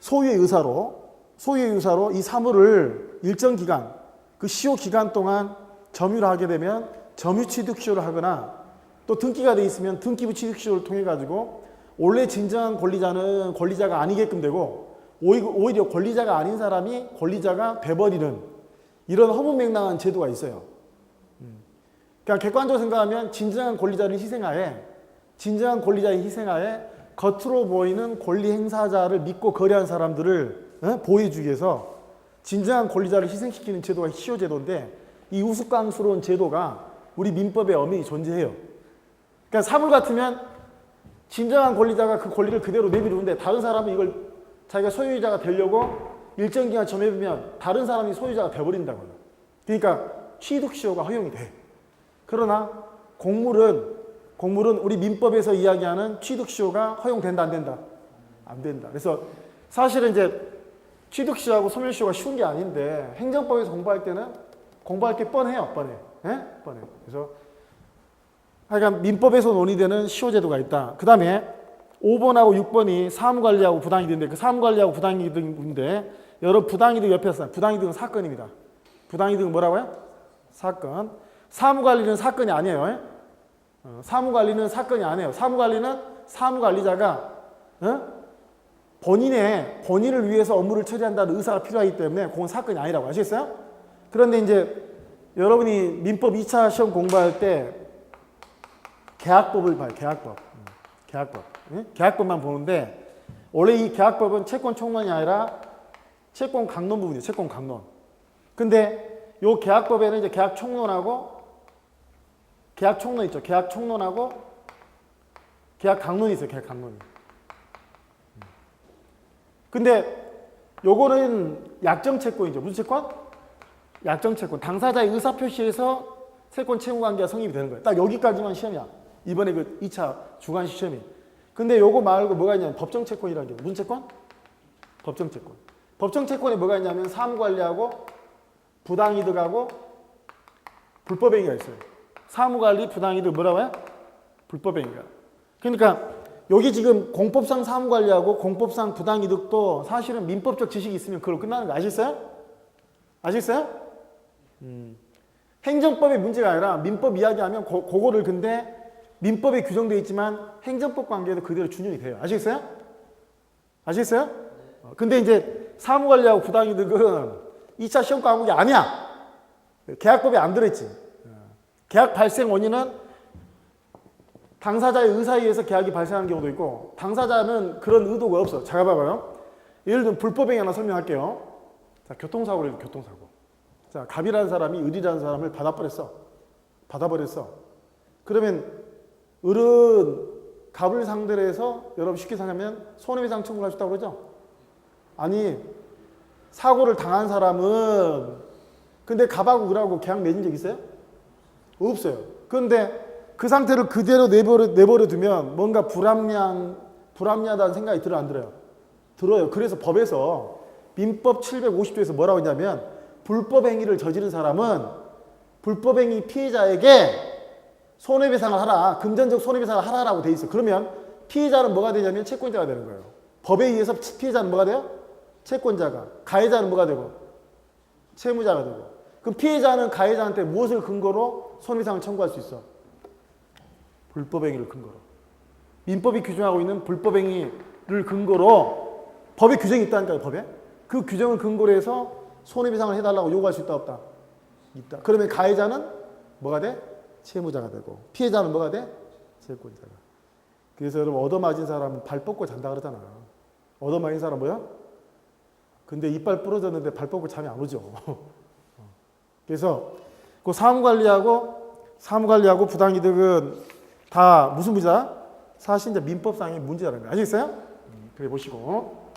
소유의 의사로 이 사물을 일정 기간, 그 시효 기간 동안 점유를 하게 되면 점유 취득시효를 하거나 또 등기가 돼 있으면 등기부 취득시효를 통해 가지고 원래 진정한 권리자는 권리자가 아니게끔 되고 오히려 권리자가 아닌 사람이 권리자가 돼버리는 이런 허무맹랑한 제도가 있어요. 그러니까 객관적으로 생각하면 진정한 권리자의 희생하에 겉으로 보이는 권리 행사자를 믿고 거래한 사람들을 보호해주기 위해서 진정한 권리자를 희생시키는 제도가 시효제도인데 이 우스꽝스러운 제도가 우리 민법에 엄연히 존재해요. 그러니까 사물 같으면 진정한 권리자가 그 권리를 그대로 내비두는데 다른 사람은 이걸 자기가 소유자가 되려고 일정 기간 점유해보면 다른 사람이 소유자가 돼버린다고요. 그러니까 취득시효가 허용이 돼. 그러나 공물은 우리 민법에서 이야기하는 취득시효가 허용된다, 안 된다? 안 된다. 그래서 사실은 이제 취득시효하고 소멸시효가 쉬운 게 아닌데 행정법에서 공부할 때는 공부할 게 뻔해요. 뻔해. 그래서 하여간 민법에서 논의되는 시효제도가 있다. 그 다음에 5번하고 6번이 사무관리하고 부당이득인데 그 사무관리하고 부당이득인데 여러분 부당이득 옆에 썼어요. 부당이득은 사건입니다. 부당이득은 뭐라고요? 사건. 사무관리는 사건이 아니에요. 사무관리는 사건이 아니에요. 사무관리는 사무관리자가 본인을 위해서 업무를 처리한다는 의사가 필요하기 때문에 그건 사건이 아니라고 아시겠어요? 그런데 이제 여러분이 민법 2차 시험 공부할 때 계약법을 봐요. 계약법만 보는데 원래 이 계약법은 채권 총론이 아니라 채권 강론 부분이에요. 채권 강론. 근데 요 계약법에는 이제 계약 총론하고 계약 총론 있죠. 계약 총론하고 계약 강론이 있어요. 계약 강론이. 근데 요거는 약정 채권이죠. 무슨 채권? 약정 채권. 당사자의 의사 표시에서 채권 채무 관계가 성립이 되는 거예요. 딱 여기까지만 시험이야. 이번에 그 2차 주관식 시험이. 근데 요거 말고 뭐가 있냐면 법정 채권이라는 게 무슨 채권? 법정 채권. 법정 채권에 뭐가 있냐면 사무관리하고 부당이득하고 불법행위가 있어요. 사무관리, 부당이득 뭐라고요? 불법행위가. 그러니까 여기 지금 공법상 사무관리하고 공법상 부당이득도 사실은 민법적 지식이 있으면 그걸로 끝나는 거 아시겠어요? 행정법의 문제가 아니라 민법 이야기하면 그거를 근데 민법에 규정되어 있지만 행정법 관계에도 그대로 준용이 돼요. 아시겠어요? 근데 이제 사무관리하고 부당이득은 2차 시험 과목이 아니야. 계약법에 안 들어있지. 계약 발생 원인은 당사자의 의사에 의해서 계약이 발생하는 경우도 있고 당사자는 그런 의도가 없어. 잘 봐봐요. 예를 들면 불법행위 하나 설명할게요. 자, 교통사고래요. 교통사고. 자, 갑이라는 사람이 을이라는 사람을 받아버렸어. 그러면 을은 갑을 상대로 해서 여러분 쉽게 생각하면 손해배상 청구를 할 수 있다고 그러죠? 아니, 사고를 당한 사람은 근데 갑하고 을하고 계약 맺은 적 있어요? 없어요. 그런데 그 상태를 그대로 내버려 두면 뭔가 불합리하다는 생각이 들어요, 안 들어요? 들어요. 그래서 법에서 민법 750조에서 뭐라고 했냐면 불법행위를 저지른 사람은 불법행위 피해자에게 손해배상을 하라. 금전적 손해배상을 하라라고 돼 있어. 그러면 피해자는 뭐가 되냐면 채권자가 되는 거예요. 법에 의해서 피해자는 뭐가 돼요? 채권자가. 가해자는 뭐가 되고? 채무자가 되고. 그럼 피해자는 가해자한테 무엇을 근거로 손해배상을 청구할 수 있어? 불법행위를 근거로. 민법이 규정하고 있는 불법행위를 근거로 법에 규정이 있다니까요. 법에. 그 규정을 근거로 해서 손해배상을 해달라고 요구할 수 있다 없다? 있다. 그러면 가해자는 뭐가 돼? 채무자가 되고 피해자는 뭐가 돼? 채권자가. 그래서 여러분 얻어맞은 사람은 발 뻗고 잔다 그러잖아. 얻어맞은 사람 뭐야? 근데 이빨 부러졌는데 발 뻗고 잠이 안 오죠. 그래서 그 사무관리하고 부당이득은 다 무슨 문제다? 사실 이제 민법상의 문제라는 거 아시겠어요? 그래 보시고.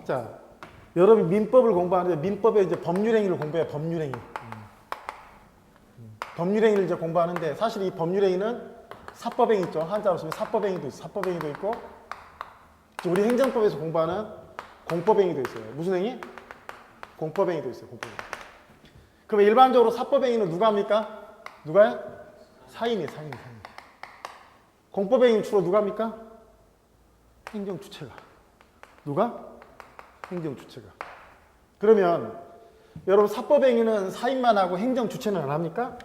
자, 여러분 민법을 공부하는데 민법의 이제 법률행위를 공부해요. 법률행위. 법률행위를 이제 공부하는데 사실 이 법률행위는 사법행위 있죠. 한자로 쓰면 사법행위도 있어. 사법행위도 있고 우리 행정법에서 공부하는 공법행위도 있어요. 무슨 행위? 공법행위도 있어요. 공법행위. 그럼 일반적으로 사법행위는 누가 합니까? 누가 해? 사인이에요. 사인. 공법행위는 주로 누가 합니까? 행정주체가. 누가? 행정주체가. 그러면 여러분 사법행위는 사인만 하고 행정주체는 안 합니까?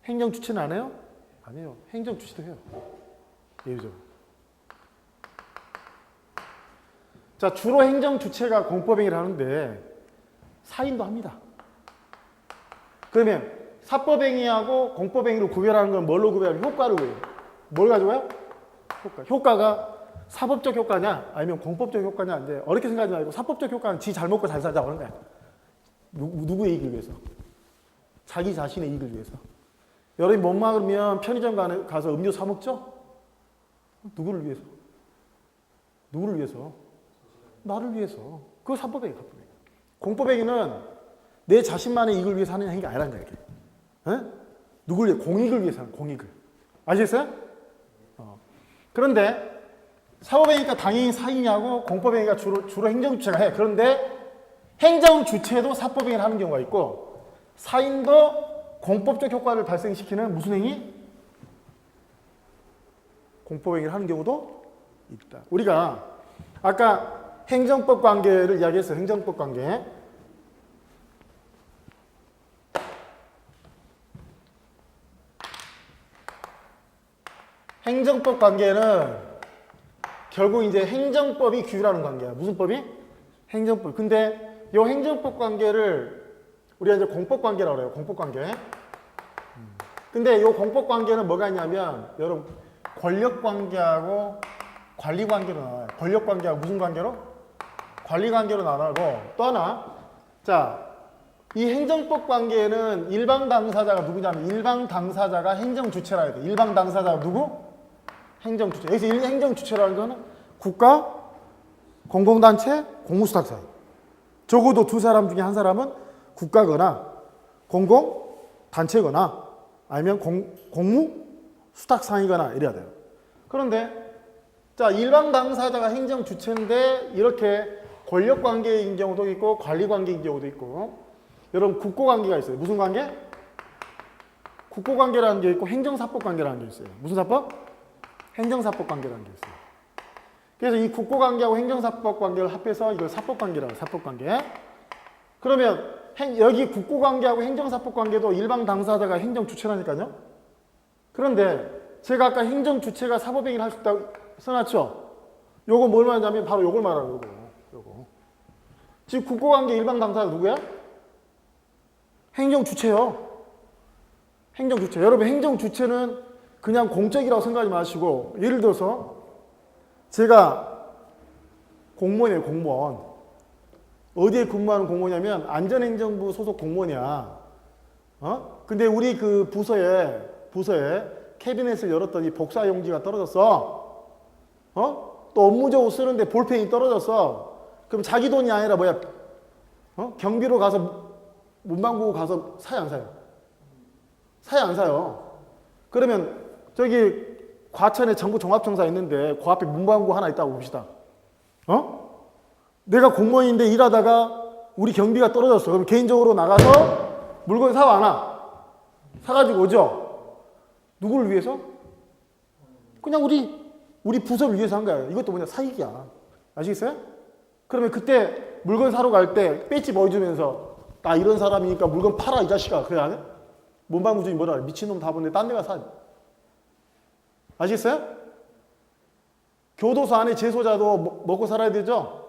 행정주체는 안 해요? 아니에요. 행정주체도 해요. 예외적으로. 자, 주로 행정주체가 공법행위를 하는데 사인도 합니다. 그러면 사법행위하고 공법행위를 구별하는 건 뭘로 구별하면 효과를 구해요. 뭘 가지고요? 효과. 효과가 사법적 효과냐 아니면 공법적 효과냐 이제 어렵게 생각하지 말고 사법적 효과는 지 잘 먹고 잘 살자고 하는 거야. 누구의 이익을 위해서? 자기 자신의 이익을 위해서. 여러분이 못 먹으면 편의점 가서 음료 사 먹죠? 누구를 위해서? 누구를 위해서? 나를 위해서. 그거 사법행위. 공법행위는 내 자신만의 이익을 위해서 하는 행위가 아니라는 거야. 이게. 에? 누구를 위해? 공익을 위해서 하는 공익을. 아시겠어요? 그런데 사법행위가 당연히 사인이하고 공법행위가 주로 행정주체가 해. 그런데 행정주체도 사법행위를 하는 경우가 있고 사인도 공법적 효과를 발생시키는 무슨 행위? 공법행위를 하는 경우도 있다. 우리가 아까 행정법 관계를 이야기했어요. 행정법 관계. 행정법 관계는 결국 이제 행정법이 규율하는 관계야. 무슨 법이? 행정법. 근데 이 행정법 관계를 우리가 이제 공법 관계라고 그래요. 공법 관계. 근데 이 공법 관계는 뭐가 있냐면 여러분 권력 관계하고 관리 관계로 나와요. 권력 관계하고 무슨 관계로? 관리 관계로 나눠고 또 하나. 자, 이 행정법 관계는 일방 당사자가 누구냐면 일방 당사자가 행정 주체라 해야 돼. 일방 당사자가 누구? 행정 주체. 여기서 행정 주체라는 거는 국가, 공공단체, 공무수탁 사이. 적어도 두 사람 중에 한 사람은 국가거나 공공단체거나 아니면 공무수탁상이거나 이래야 돼요. 그런데 자, 일방 당사자가 행정 주체인데 이렇게 권력 관계인 경우도 있고 관리 관계인 경우도 있고 여러분 국고 관계가 있어요. 무슨 관계? 국고 관계라는 게 있고 행정사법 관계라는 게 있어요. 무슨 사법? 행정사법 관계라는 게 있어요. 그래서 이 국고 관계하고 행정사법 관계를 합해서 이걸 사법 관계라고 해요. 사법 관계. 그러면 여기 국고 관계하고 행정사법 관계도 일방 당사자가 행정 주체라니까요. 그런데 제가 아까 행정 주체가 사법행위를 할 수 있다고 써놨죠. 요거 뭘 말하냐면 바로 요걸 말하는 거고. 요거. 지금 국고 관계 일방 당사자 누구야? 행정 주체요. 행정 주체. 여러분 행정 주체는 그냥 공적이라고 생각하지 마시고 예를 들어서 제가 공무원이에요. 공무원. 어디에 근무하는 공무원이냐면 안전행정부 소속 공무원이야. 근데 우리 그 부서에 캐비넷을 열었더니 복사용지가 떨어졌어. 또 업무적으로 쓰는데 볼펜이 떨어졌어. 그럼 자기 돈이 아니라 뭐야? 경비로 가서 문방구 가서 사요 안 사요? 사요 안 사요? 그러면 저기 과천에 정부 종합청사 있는데 그 앞에 문방구 하나 있다고 봅시다. 내가 공무원인데 일하다가 우리 경비가 떨어졌어. 그럼 개인적으로 나가서 물건 사와 안 와? 사가지고 오죠? 누구를 위해서? 그냥 우리 부서를 위해서 한 거야. 이것도 뭐냐? 사익이야. 아시겠어요? 그러면 그때 물건 사러 갈 때 배지 보여주면서 나 이런 사람이니까 물건 팔아 이 자식아. 그래 안 해? 문방구 주인 뭐라 그래? 미친놈 다 보는데 딴 데가 사. 아시겠어요? 교도소 안에 재소자도 먹고 살아야 되죠?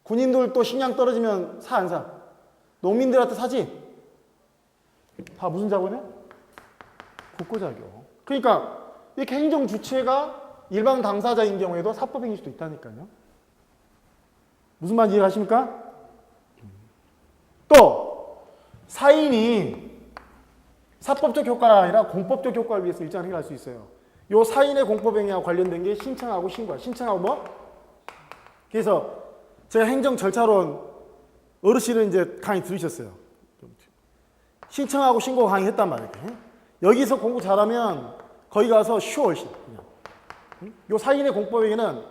군인들 또 식량 떨어지면 사 안 사? 농민들한테 사지? 다 무슨 자본이야? 국고자격. 그러니까 이렇게 행정 주체가 일반 당사자인 경우에도 사법행위일 수도 있다니까요. 무슨 말인지 이해가십니까? 또 사인이 사법적 효과가 아니라 공법적 효과를 위해서 일정을 해결할 수 있어요. 요 사인의 공법행위와 관련된 게 신청하고 신고야. 신청하고 뭐? 그래서 제가 행정 절차론 어르신은 이제 강의 들으셨어요. 신청하고 신고 강의했단 말이에요. 여기서 공부 잘하면 거기 가서 쉬워 훨씬. 그냥. 요 사인의 공법행위는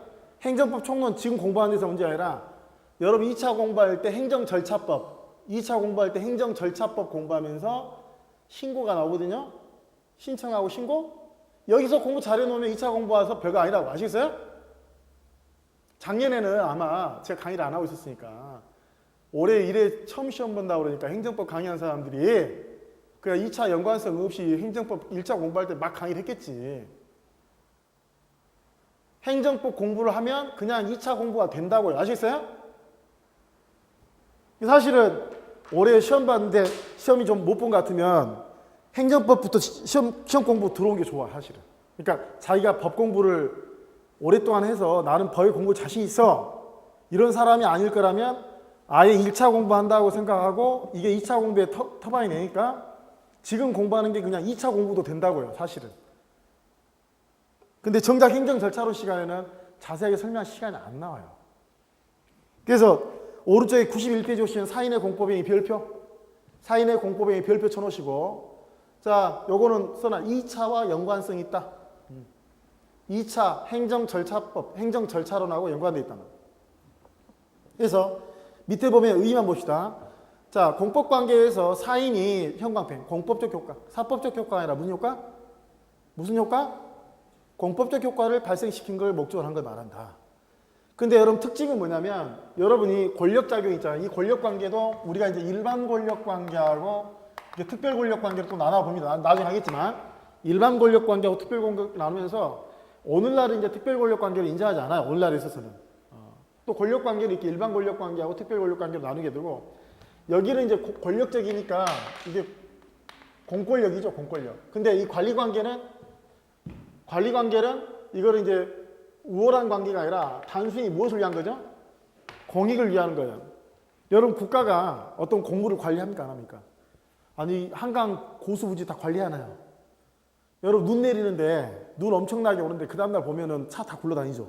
행정법 총론 지금 공부하는 데서 문제가 아니라 여러분 2차 공부할 때 행정절차법, 2차 공부할 때 행정절차법 공부하면서 신고가 나오거든요. 신청하고 신고. 여기서 공부 잘해놓으면 2차 공부 와서 별거 아니라고 아시겠어요? 작년에는 아마 제가 강의를 안 하고 있었으니까 올해 1회 처음 시험 본다고 그러니까 행정법 강의한 사람들이 그냥 2차 연관성 없이 행정법 1차 공부할 때 막 강의를 했겠지. 행정법 공부를 하면 그냥 2차 공부가 된다고요. 아시겠어요? 사실은 올해 시험 봤는데 시험이 좀 못 본 것 같으면 행정법부터 시험 공부 들어온 게 좋아, 사실은. 그러니까 자기가 법 공부를 오랫동안 해서 나는 법에 공부 자신 있어. 이런 사람이 아닐 거라면 아예 1차 공부한다고 생각하고 이게 2차 공부에 터반이 내니까 지금 공부하는 게 그냥 2차 공부도 된다고요, 사실은. 근데 정작 행정 절차론 시간에는 자세하게 설명할 시간이 안 나와요. 그래서 오른쪽에 91페이지 오시면 사인의 공법행위 별표. 사인의 공법행위 별표 쳐놓으시고 자, 요거는 써놔. 2차와 연관성이 있다. 2차 행정절차법, 행정절차론하고 연관되어 있다. 그래서 밑에 보면 의의만 봅시다. 자, 공법관계에서 사인이 형광펜, 공법적 효과, 사법적 효과가 아니라 무슨 효과? 무슨 효과? 공법적 효과를 발생시킨 걸 목적으로 한 걸 말한다. 근데 여러분 특징은 뭐냐면 여러분이 권력작용 있잖아요. 이 권력관계도 우리가 이제 일반 권력관계하고 특별 권력관계를 또 나눠봅니다. 나중에 하겠지만 일반 권력관계하고 특별 권력 나누면서 오늘날은 이제 특별 권력관계를 인정하지 않아요. 오늘날에 있어서는. 또 권력관계를 이렇게 일반 권력관계하고 특별 권력관계로 나누게 되고 여기는 이제 권력적이니까 이게 공권력이죠. 공권력. 근데 이 관리관계는 이거를 이제 우월한 관계가 아니라 단순히 무엇을 위한 거죠? 공익을 위한 거예요. 여러분 국가가 어떤 공무를 관리합니까? 안 합니까? 아니 한강 고수부지 다 관리하나요? 여러분 눈 내리는데 눈 엄청나게 오는데 그 다음날 보면은 차 다 굴러다니죠.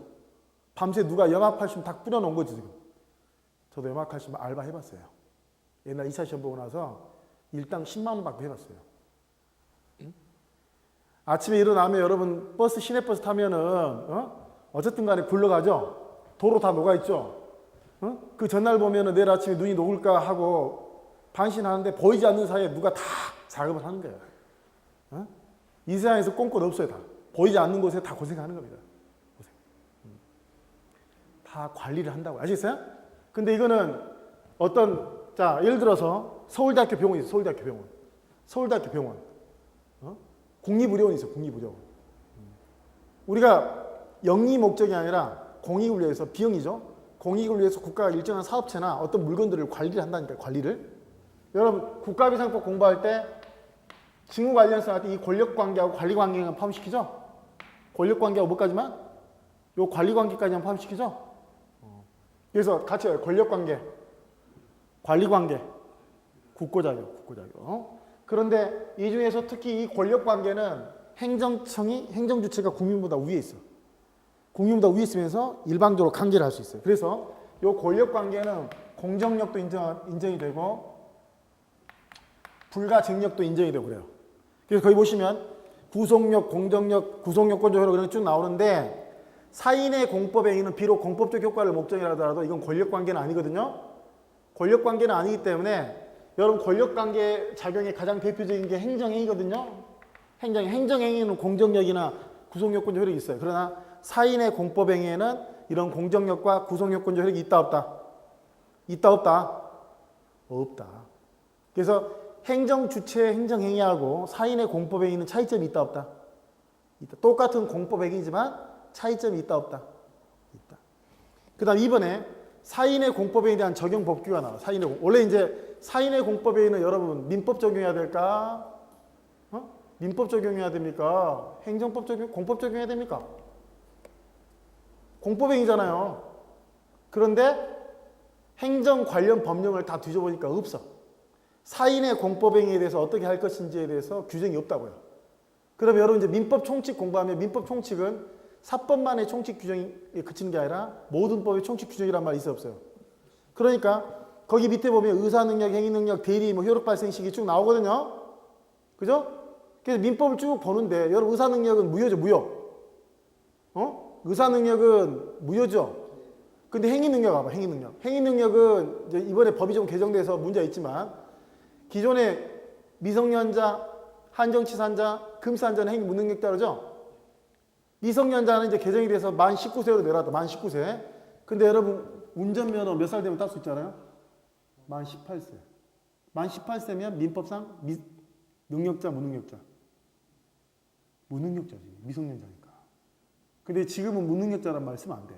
밤새 누가 염화칼슘 다 뿌려놓은 거지 지금. 저도 염화칼슘 알바 해봤어요. 옛날 2차 시험 보고 나서 일당 10만 원 받고 해봤어요. 응? 아침에 일어나면 여러분 버스 시내버스 타면은 어쨌든 간에 굴러가죠. 도로 다 녹아있죠. 그 전날 보면은 내일 아침에 눈이 녹을까 하고 반신하는데 보이지 않는 사이에 누가 다 작업을 하는 거예요. 이 세상에서 꼼꼼 없어요. 다 보이지 않는 곳에 다 고생하는 겁니다. 고생. 다 관리를 한다고 아시겠어요? 근데 이거는 자 예를 들어서 서울대학교 병원이 있어요. 서울대학교 병원 국립의료원이 있어요. 국립의료원. 우리가 영리 목적이 아니라 공익을 위해서 비영리죠. 공익을 위해서 국가가 일정한 사업체나 어떤 물건들을 관리를 한다니까요. 관리를. 여러분 국가비상법 공부할 때 직무관련성 할 때 이 권력관계하고 관리관계만 포함시키죠. 권력관계하고 뭐까지만? 요 관리관계까지만 포함시키죠. 그래서 같이 해요. 권력관계, 관리관계, 국고자격. 그런데 이 중에서 특히 이 권력관계는 행정주체가 국민보다 위에 있어. 국민보다 위에 있으면서 일방적으로 강제를 할 수 있어요. 그래서 이 권력관계는 공정력도 인정이 되고 불가증력도 인정이 되고 그래요. 그래서 거기 보시면 구속력, 공정력, 구속요건적 효력 이런 게 쭉 나오는데 사인의 공법행위는 비록 공법적 효과를 목적이라 하더라도 이건 권력관계는 아니거든요. 권력관계는 아니기 때문에 여러분 권력관계 작용의 가장 대표적인 게 행정행위거든요. 행정행위는 공정력이나 구속요건적 효력이 있어요. 그러나 사인의 공법행위에는 이런 공정력과 구속요건적 효력이 있다 없다? 있다 없다? 없다. 그래서 행정주체의 행정행위하고 사인의 공법행위는 차이점이 있다 없다? 있다. 똑같은 공법행위지만 차이점이 있다 없다? 있다. 그 다음 이번에 사인의 공법에 대한 적용 법규가 나와. 원래 이제 사인의 공법에는 여러분 민법 적용해야 될까? 민법 적용해야 됩니까? 행정법 적용, 공법 적용해야 됩니까? 공법행위잖아요. 그런데 행정 관련 법령을 다 뒤져보니까 없어. 사인의 공법행위에 대해서 어떻게 할 것인지에 대해서 규정이 없다고요. 그럼 여러분 이제 민법 총칙 공부하면 민법 총칙은 사법만의 총칙 규정에 그치는 게 아니라 모든 법의 총칙 규정이란 말이 있어요, 없어요? 그러니까 거기 밑에 보면 의사능력, 행위능력, 대리, 효력 발생 시기 쭉 나오거든요. 그죠? 그래서 민법을 쭉 보는데 여러분 의사능력은 무효죠, 무효. 의사능력은 무효죠. 근데 행위능력 봐봐, 행위능력. 행위능력은 이제 이번에 법이 좀 개정돼서 문제가 있지만 기존에 미성년자, 한정치산자, 금산자는 행위 무능력자죠. 미성년자는 이제 개정이 돼서 만 19세로 내려왔다. 만 19세. 근데 여러분 운전면허 몇 살 되면 딸 수 있잖아요? 만 18세. 만 18세면 민법상 능력자, 무능력자. 무능력자지. 미성년자니까. 근데 지금은 무능력자란 말 쓰면 안 돼.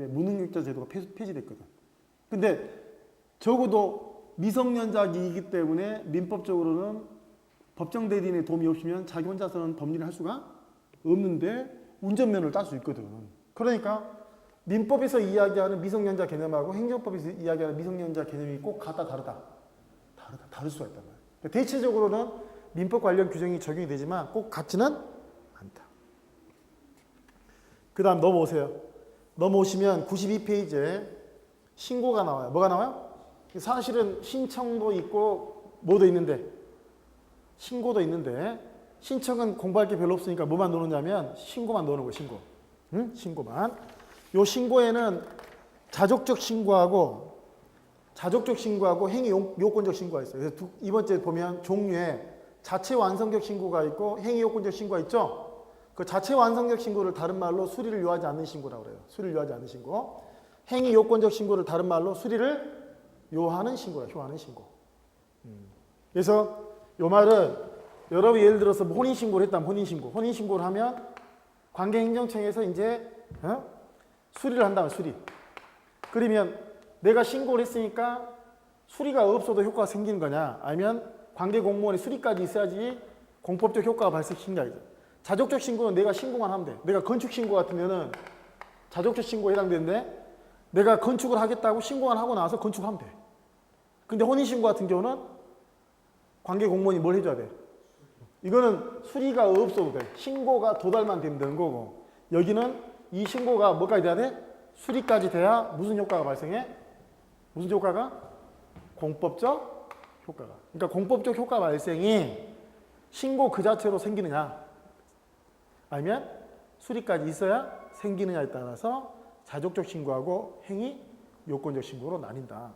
무능력자 제도가 폐지됐거든. 근데 적어도 미성년자이기 때문에 민법적으로는 법정 대리인의 도움이 없으면 자기 혼자서는 법리를 할 수가 없는데 운전면허를 딸 수 있거든. 그러니까 민법에서 이야기하는 미성년자 개념하고 행정법에서 이야기하는 미성년자 개념이 꼭 같다 다르다. 다를 수가 있단 말이야. 그러니까 대체적으로는 민법 관련 규정이 적용이 되지만 꼭 같지는 않다. 그 다음 넘어오세요. 넘어오시면 92페이지에 신고가 나와요. 뭐가 나와요? 사실은 신청도 있고 뭐도 있는데 신고도 있는데 신청은 공부할 게 별로 없으니까 뭐만 넣느냐면 신고만 넣는 거예요. 신고. 응? 신고만. 요 신고에는 자족적 신고하고 행위 요건적 신고가 있어요. 그래서 이번째 보면 종류에 자체 완성적 신고가 있고 행위 요건적 신고가 있죠. 그 자체 완성적 신고를 다른 말로 수리를 요하지 않는 신고라고 그래요. 수리를 요하지 않는 신고. 행위 요건적 신고를 다른 말로 수리를 요하는 신고예요. 요하는 신고. 그래서 요 말은 여러분 예를 들어서 뭐 혼인신고를 했다면 혼인신고를 하면 관계행정청에서 이제 수리를 한다면 수리. 그러면 내가 신고를 했으니까 수리가 없어도 효과가 생기는 거냐? 아니면 관계공무원의 수리까지 있어야지 공법적 효과가 발생시키는 게 아니죠. 자족적 신고는 내가 신고만 하면 돼. 내가 건축신고 같으면은 자족적 신고에 해당되는데 내가 건축을 하겠다고 신고만 하고 나서 건축하면 돼. 근데 혼인신고 같은 경우는 관계공무원이 뭘 해줘야 돼? 이거는 수리가 없어도 돼. 신고가 도달만 되면 되는 거고 여기는 이 신고가 뭐까지 돼야 돼? 수리까지 돼야 무슨 효과가 발생해? 무슨 효과가? 공법적 효과가. 그러니까 공법적 효과 발생이 신고 그 자체로 생기느냐 아니면 수리까지 있어야 생기느냐에 따라서 자족적 신고하고 행위 요건적 신고로 나뉜다.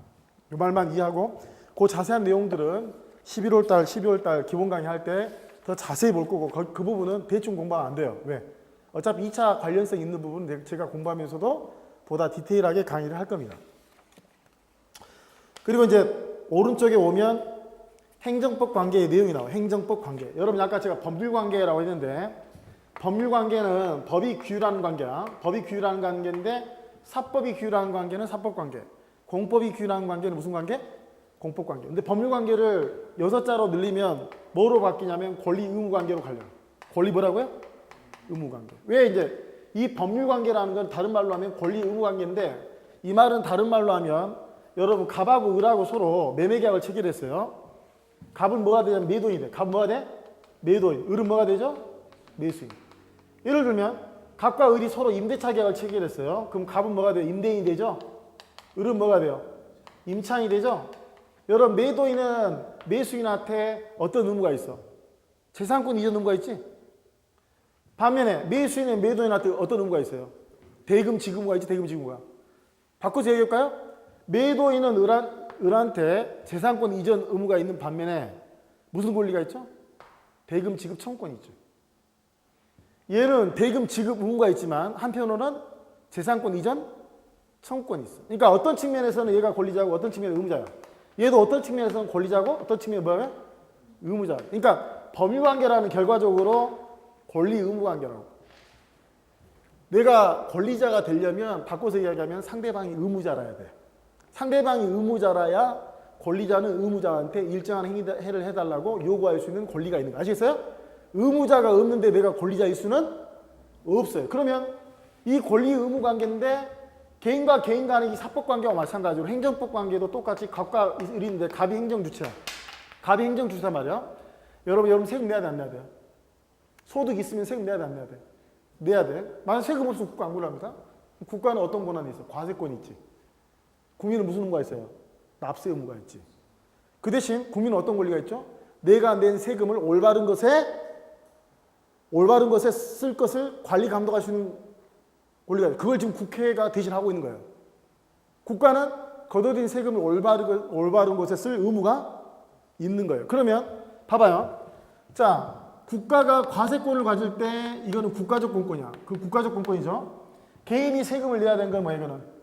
이 말만 이해하고 그 자세한 내용들은 11월 달 기본 강의 할 때 더 자세히 볼 거고 그 부분은 대충 공부하면 안 돼요. 왜? 어차피 2차 관련성 있는 부분은 제가 공부하면서도 보다 디테일하게 강의를 할 겁니다. 그리고 이제 오른쪽에 오면 행정법 관계의 내용이 나와요. 행정법 관계. 여러분 아까 제가 법률 관계라고 했는데 법률 관계는 법이 규율하는 관계야. 법이 규율하는 관계인데 사법이 규율하는 관계는 사법 관계. 공법이 규율하는 관계는 무슨 관계? 공법 관계. 근데 법률 관계를 6자로 늘리면 뭐로 바뀌냐면 권리 의무 관계로 갈려요. 권리 뭐라고요? 의무 관계. 왜 이제 이 법률 관계라는 건 다른 말로 하면 권리 의무 관계인데 이 말은 다른 말로 하면 여러분 갑하고 을하고 서로 매매 계약을 체결했어요. 갑은 뭐가 되냐면 매도인이 돼. 갑은 뭐가 돼? 매도인. 을은 뭐가 되죠? 매수인. 예를 들면 갑과 을이 서로 임대차 계약을 체결했어요. 그럼 갑은 뭐가 돼요? 임대인이 되죠? 을은 뭐가 돼요? 임차인이 되죠? 여러분 매도인은 매수인한테 어떤 의무가 있어? 재산권 이전 의무가 있지? 반면에 매수인은 매도인한테 어떤 의무가 있어요? 대금 지급 의무가 있지? 대금 지급 의무가. 바꿔서 얘기할까요? 매도인은 을한테 재산권 이전 의무가 있는 반면에 무슨 권리가 있죠? 대금 지급 청구권이 있죠. 얘는 대금 지급 의무가 있지만 한편으로는 재산권 이전 청구권이 있어. 그러니까 어떤 측면에서는 얘가 권리자고 어떤 측면에서 의무자야. 얘도 어떤 측면에서는 권리자고 어떤 측면에 뭐야? 의무자. 그러니까 법률관계라는 결과적으로 권리 의무 관계라고. 내가 권리자가 되려면 바꿔서 이야기하면 상대방이 의무자라야 돼. 상대방이 의무자라야 권리자는 의무자한테 일정한 행위를 해달라고 요구할 수 있는 권리가 있는 거 아시겠어요? 의무자가 없는데 내가 권리자일 수는 없어요. 그러면 이 권리 의무 관계인데 개인과 개인 간의 이 사법 관계와 마찬가지로 행정법 관계도 똑같이 갑과 을인데 갑이 행정주체야. 갑이 행정주체란 말이야. 여러분 세금 내야 돼, 안 내야 돼요? 소득 있으면 세금 내야 돼, 안 내야 돼? 내야 돼. 만약 세금 없으면 국가 안 굴랍니까? 국가는 어떤 권한이 있어? 과세권이 있지. 국민은 무슨 의무가 있어요? 납세 의무가 있지. 그 대신 국민은 어떤 권리가 있죠? 내가 낸 세금을 올바른 것에 쓸 것을 관리 감독할 수 있는 권리가 있어요. 그걸 지금 국회가 대신하고 있는 거예요. 국가는 거둬들인 세금을 올바른 것에 쓸 의무가 있는 거예요. 그러면 봐봐요. 자, 국가가 과세권을 가질 때 이거는 국가적 공권이야. 그 국가적 공권이죠. 개인이 세금을 내야 되는 건 뭐야 이거는?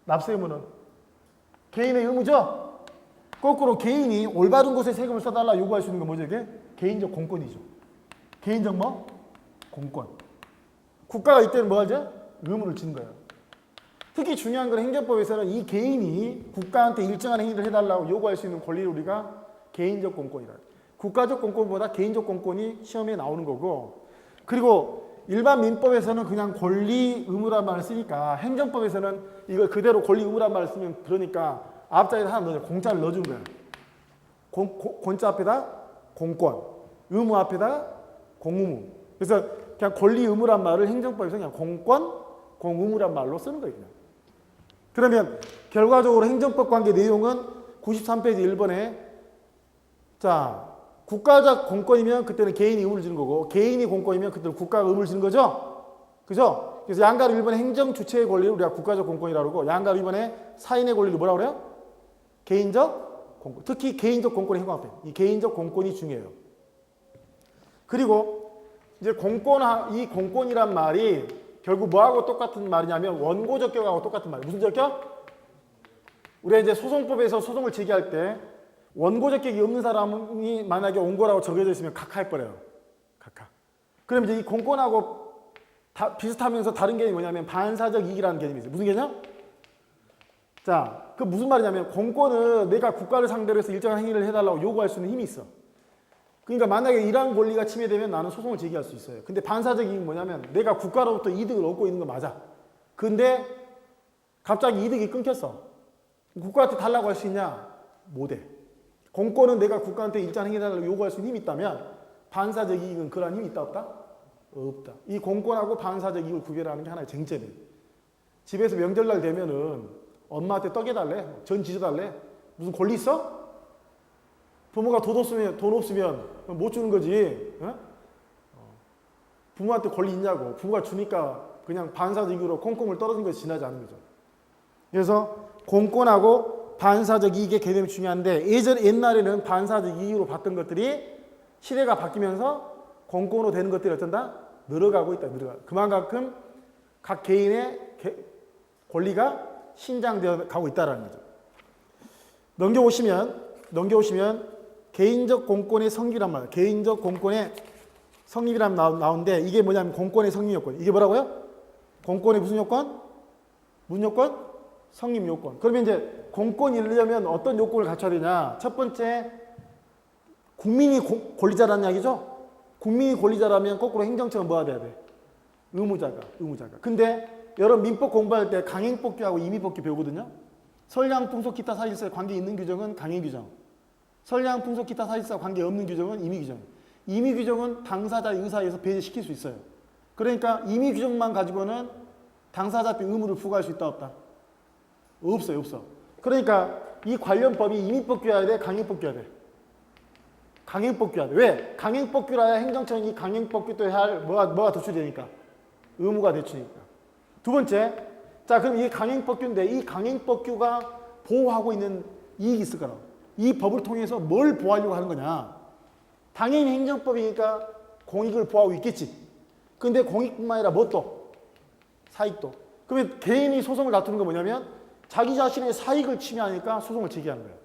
납세 의무는 개인의 의무죠. 거꾸로 개인이 올바른 곳에 세금을 써달라 요구할 수 있는 건 뭐죠 이게? 개인적 공권이죠. 개인적 뭐? 공권. 국가가 이때는 뭐 하죠? 의무를 지는 거예요. 특히 중요한 건 행정법에서는 이 개인이 국가한테 일정한 행위를 해달라고 요구할 수 있는 권리를 우리가 개인적 공권이라 해요. 국가적 공권보다 개인적 공권이 시험에 나오는 거고, 그리고 일반 민법에서는 그냥 권리 의무란 말을 쓰니까 행정법에서는 이걸 그대로 권리 의무란 말을 쓰면 그러니까 앞자리에 하나 넣어요. 공짜를 넣어주는 거예요. 공짜 앞에다 공권, 의무 앞에다 공의무. 그래서 그냥 권리 의무란 말을 행정법에서 그냥 공권, 공의무란 말로 쓰는 거예요. 그냥. 그러면 결과적으로 행정법 관계 내용은 93페이지 1번에 자, 국가적 공권이면 그때는 개인이 의무를 지는 거고 개인이 공권이면 그때는 국가가 의무를 지는 거죠. 그죠? 그래서 양가로 1번에 행정 주체의 권리를 우리가 국가적 공권이라고 그러고 양가로 2번에 사인의 권리를 뭐라고 그래요? 개인적 공권. 특히 개인적 공권의 행방편. 이 개인적 공권이 중요해요. 그리고 이제 이 공권이란 말이 결국 뭐하고 똑같은 말이냐면 원고 적격하고 똑같은 말이에요. 무슨 적격? 우리가 이제 소송법에서 소송을 제기할 때 원고 적격이 없는 사람이 만약에 원고라고 적혀져 있으면 각하할 거래요. 각하. 그럼 이제 이 공권하고 비슷하면서 다른 개념이 뭐냐면 반사적 이익이라는 개념이 있어요. 무슨 개념? 자, 그 무슨 말이냐면 공권은 내가 국가를 상대로 해서 일정한 행위를 해달라고 요구할 수 있는 힘이 있어. 그러니까 만약에 이러한 권리가 침해되면 나는 소송을 제기할 수 있어요. 근데 반사적 이익은 뭐냐면 내가 국가로부터 이득을 얻고 있는 거 맞아. 근데 갑자기 이득이 끊겼어. 국가한테 달라고 할 수 있냐? 못해. 공권은 내가 국가한테 일정한 행위를 요구할 수 있는 힘이 있다면 반사적 이익은 그러한 힘이 있다 없다? 없다. 이 공권하고 반사적 이익을 구별하는 게 하나의 쟁점이에요. 집에서 명절날 되면은 엄마한테 떡해달래? 전 지져달래? 무슨 권리 있어? 부모가 돈 없으면 못 주는 거지. 어? 부모한테 권리 있냐고. 부모가 주니까 그냥 반사적 이익으로 콩콩을 떨어진 것이 지나지 않은 거죠. 그래서 공권하고 반사적 이익의 개념이 중요한데 옛날에는 반사적 이익으로 봤던 것들이 시대가 바뀌면서 공권으로 되는 것들이 어쩐다? 늘어가고 있다. 그만큼 각 개인의 권리가 신장되어 가고 있다는 거죠. 넘겨오시면 개인적 공권의 성립이란 말이에요. 개인적 공권의 성립이란 나오는데 이게 뭐냐면 공권의 성립 요건. 이게 뭐라고요? 공권의 무슨 요건? 무슨 요건? 성립 요건. 그러면 이제 공권이 이루려면 어떤 요건을 갖춰야 되냐? 첫 번째, 국민이 권리자라는 이야기죠? 국민이 권리자라면 거꾸로 행정처는 뭐가 돼야 돼? 의무자가. 근데 여러분 민법 공부할 때 강행법규하고 임의법규 배우거든요? 선량, 풍속, 기타 사실상 관계 있는 규정은 강행 규정. 선량, 풍속, 기타 사실상 관계 없는 규정은 임의 규정. 임의 규정은 당사자의 의사에 의해서 배제시킬 수 있어요. 그러니까 임의 규정만 가지고는 당사자한테 의무를 부과할 수 있다 없다? 없어요. 그러니까 이 관련 법이 임의법규여야 돼? 강행법규여야 돼? 강행법규여야 돼. 왜? 강행법규라야 행정처는 이 강행법규 또 해야 할 뭐가 도출되니까? 의무가 대출이니까. 두 번째, 자 그럼 이게 강행법규인데 이 강행법규가 보호하고 있는 이익이 있을 거라고. 이 법을 통해서 뭘 보호하려고 하는 거냐? 당연히 행정법이니까 공익을 보호하고 있겠지. 근데 공익뿐만 아니라 뭐 또? 사익도. 그러면 개인이 소송을 다투는 건 뭐냐면 자기 자신의 사익을 침해하니까 소송을 제기하는 거예요.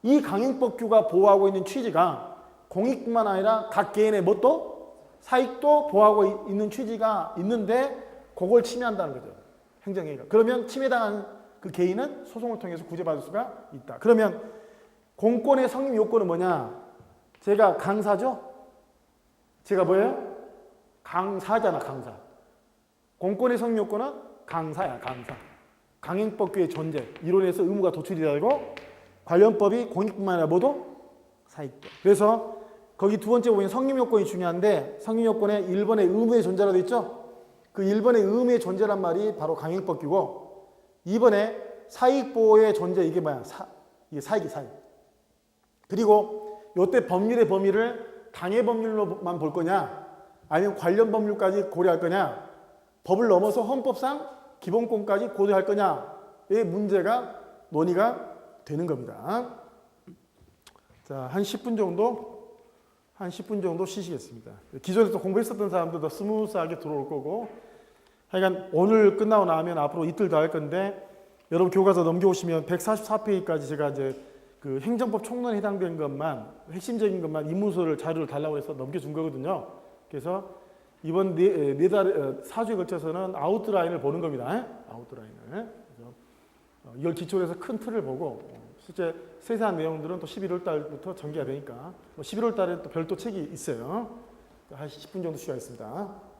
이 강행법규가 보호하고 있는 취지가 공익뿐만 아니라 각 개인의 뭣도? 사익도 보호하고 있는 취지가 있는데 그걸 침해한다는 거죠. 행정행위가. 그러면 침해당한 그 개인은 소송을 통해서 구제받을 수가 있다. 그러면 공권의 성립 요건은 뭐냐? 제가 강사죠? 제가 뭐예요? 강사잖아, 강사. 공권의 성립 요건은 강사야, 강사. 강행법규의 존재, 이론에서 의무가 도출이 되고 관련법이 공익뿐만 아니라 모두 사익법. 그래서 거기 두 번째 보면 성립 요건이 중요한데 성립 요건에 1번의 의무의 존재라고 돼 있죠? 그 1번의 의무의 존재란 말이 바로 강행법규고 2번에 사익보호의 존재 이게 뭐야? 이게 사익이 사익. 그리고 이때 법률의 범위를 당해 법률로만 볼 거냐 아니면 관련 법률까지 고려할 거냐 법을 넘어서 헌법상 기본권까지 고려할 거냐의 문제가 논의가 되는 겁니다. 자, 한 10분 정도 쉬시겠습니다. 기존에 또 공부했었던 사람들도 스무스하게 들어올 거고 하여간 오늘 끝나고 나면 앞으로 이틀 더 할 건데 여러분 교과서 넘겨오시면 144페이지까지 제가 이제 그 행정법 총론에 해당된 것만 핵심적인 것만 인문서를 자료를 달라고 해서 넘겨준 거거든요. 그래서 이번 4주에 걸쳐서는 아웃라인을 보는 겁니다. 아웃라인을. 그래서 이걸 기초로 해서 큰 틀을 보고 실제 세세한 내용들은 또 11월 달부터 전개가 되니까 11월 달에 또 별도 책이 있어요. 한 10분 정도 쉬어있습니다.